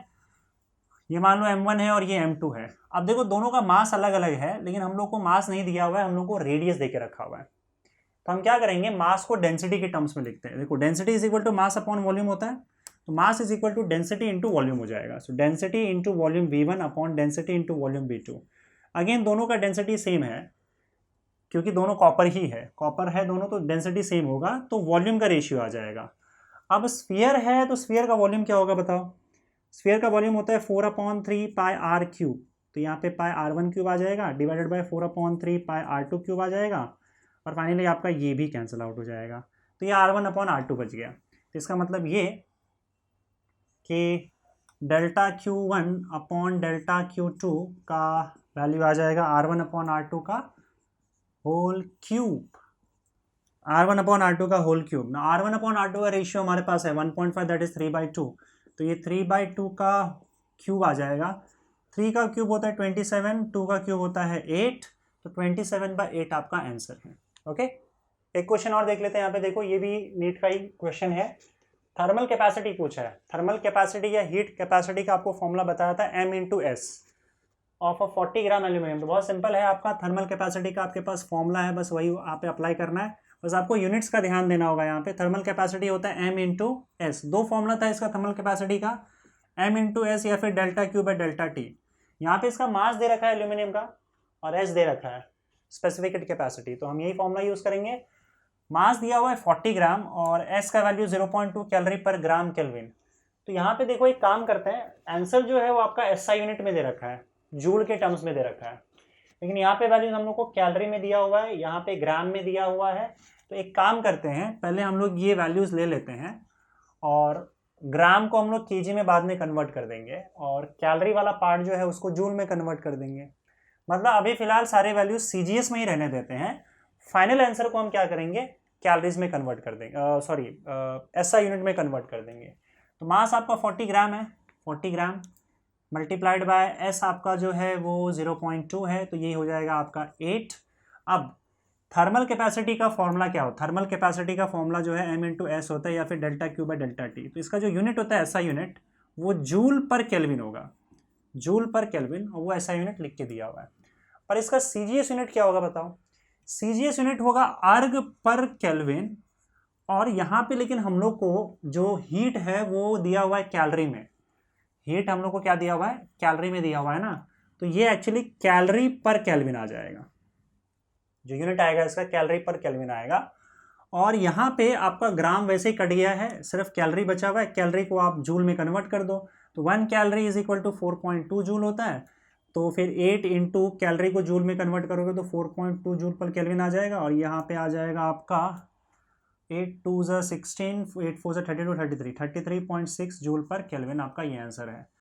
ये मान लो M1 है और ये M2 है। अब देखो दोनों का मास अलग अलग है, लेकिन हम लोग को मास नहीं दिया हुआ है, हम लोग को रेडियस देके रखा हुआ है। तो हम क्या करेंगे, मास को डेंसिटी के टर्म्स में लिखते हैं। देखो density is equal to mass upon volume होता है, तो mass is equal to density into volume हो जाएगा। So density into volume V1 upon density into volume V2। Again दोनों का डेंसिटी सेम है क्योंकि दोनों कॉपर ही है, कॉपर है दोनों, तो डेंसिटी सेम होगा, तो वॉल्यूम का रेशियो आ जाएगा। अब स्फीयर है तो स्फीयर का वॉल्यूम क्या होगा बताओ। स्फीयर का वॉल्यूम होता है 4/3 पाई R क्यूब, तो यहाँ पे पाई R1 क्यूब आ जाएगा divided by 4/3 pi R2 cube आ जाएगा, और फाइनली आपका ये भी कैंसिल आउट हो जाएगा, तो ये R1 अपॉन R2 बच गया। तो इसका मतलब ये कि delta Q1 upon delta Q2 का वैल्यू आ जाएगा R1 अपॉन R2 का whole cube, R1 upon R2 का होल क्यूब ना। R1 अपॉन R2 का रेशियो हमारे पास है 1.5 दैट इज 3/2, तो ये 3/2 का क्यूब आ जाएगा। 3 का क्यूब होता है 27, 2 का क्यूब होता है 8, तो 27/8 आपका आंसर है। ओके, एक क्वेश्चन और देख लेते हैं। यहाँ पे देखो ये भी नीट का ही क्वेश्चन है। थर्मल कैपेसिटी पूछा है। थर्मल कैपेसिटी या हीट कैपेसिटी का आपको फॉर्मूला बताया था M into S of 40 gram aluminium. तो बहुत सिंपल है, आपका थर्मल कैपेसिटी का आपके पास फॉर्मूला है, बस वही आप अप्लाई करना है। बस आपको यूनिट्स का ध्यान देना होगा। यहाँ पे थर्मल कैपेसिटी होता है M इंटू S। दो फॉर्मूला था इसका थर्मल कैपेसिटी का, M इंटू S या फिर delta Q by delta T। यहाँ पे इसका मास दे रखा है एल्यूमिनियम का और S दे रखा है स्पेसिफिक हीट कैपेसिटी, तो हम यही फॉर्मूला यूज़ करेंगे। मास दिया हुआ है 40 ग्राम और एस का वैल्यू 0.2 कैलोरी पर ग्राम केल्विन। तो यहाँ पे देखो एक काम करते हैं, आंसर जो है वो आपका एसआई यूनिट में दे रखा है, जूल के टर्म्स में दे रखा है, लेकिन यहाँ पे वैल्यूज हम लोग को कैलोरी में दिया हुआ है, यहाँ पे ग्राम में दिया हुआ है। तो एक काम करते हैं, पहले हम लोग ये वैल्यूज ले लेते हैं और ग्राम को हम लोग केजी में बाद में कन्वर्ट कर देंगे और कैलोरी वाला पार्ट जो है उसको जूल में कन्वर्ट कर देंगे। मतलब अभी फिलहाल सारे वैल्यूज सीजीएस में ही रहने देते हैं, फाइनल आंसर को हम क्या करेंगे, कैलोरीज में कन्वर्ट कर देंगे, सॉरी एसआई यूनिट में कन्वर्ट कर देंगे। तो मास आपका 40 ग्राम है, 40 ग्राम मल्टीप्लाइड बाय एस आपका जो है वो 0.2 है, तो ये हो जाएगा आपका 8। अब थर्मल कैपेसिटी का फॉर्मूला क्या हो, थर्मल कैपेसिटी का फॉर्मूला जो है m इंटू एस होता है या फिर delta Q by delta T. तो इसका जो यूनिट होता है एसआई यूनिट वो जूल पर केल्विन होगा, जूल पर केल्विन, और वो एसआई यूनिट लिख के दिया हुआ है। पर इसका सीजीएस यूनिट क्या होगा बताओ, सीजीएस यूनिट होगा अर्ग पर केल्विन, और यहाँ पे लेकिन हम लोग को जो हीट है वो दिया हुआ है कैलोरी में, हीट हम लोग को क्या दिया हुआ है, कैलोरी में दिया हुआ है ना, तो ये एक्चुअली कैलोरी पर केल्विन आ जाएगा, जो यूनिट आएगा इसका कैलोरी पर केल्विन आएगा। और यहाँ पे आपका ग्राम वैसे ही कट गया है, सिर्फ कैलोरी बचा हुआ है, कैलोरी को आप जूल में कन्वर्ट कर दो, तो 1 calorie is equal to 4.2 joule होता है। तो फिर 8 इंटू कैलोरी को जूल में कन्वर्ट करोगे तो 4.2 जूल पर केल्विन आ जाएगा, और यहाँ पे आ जाएगा आपका 8 2 16, 8 4 32 33, 33.6 जूल पर केल्विन, आपका ये आंसर है।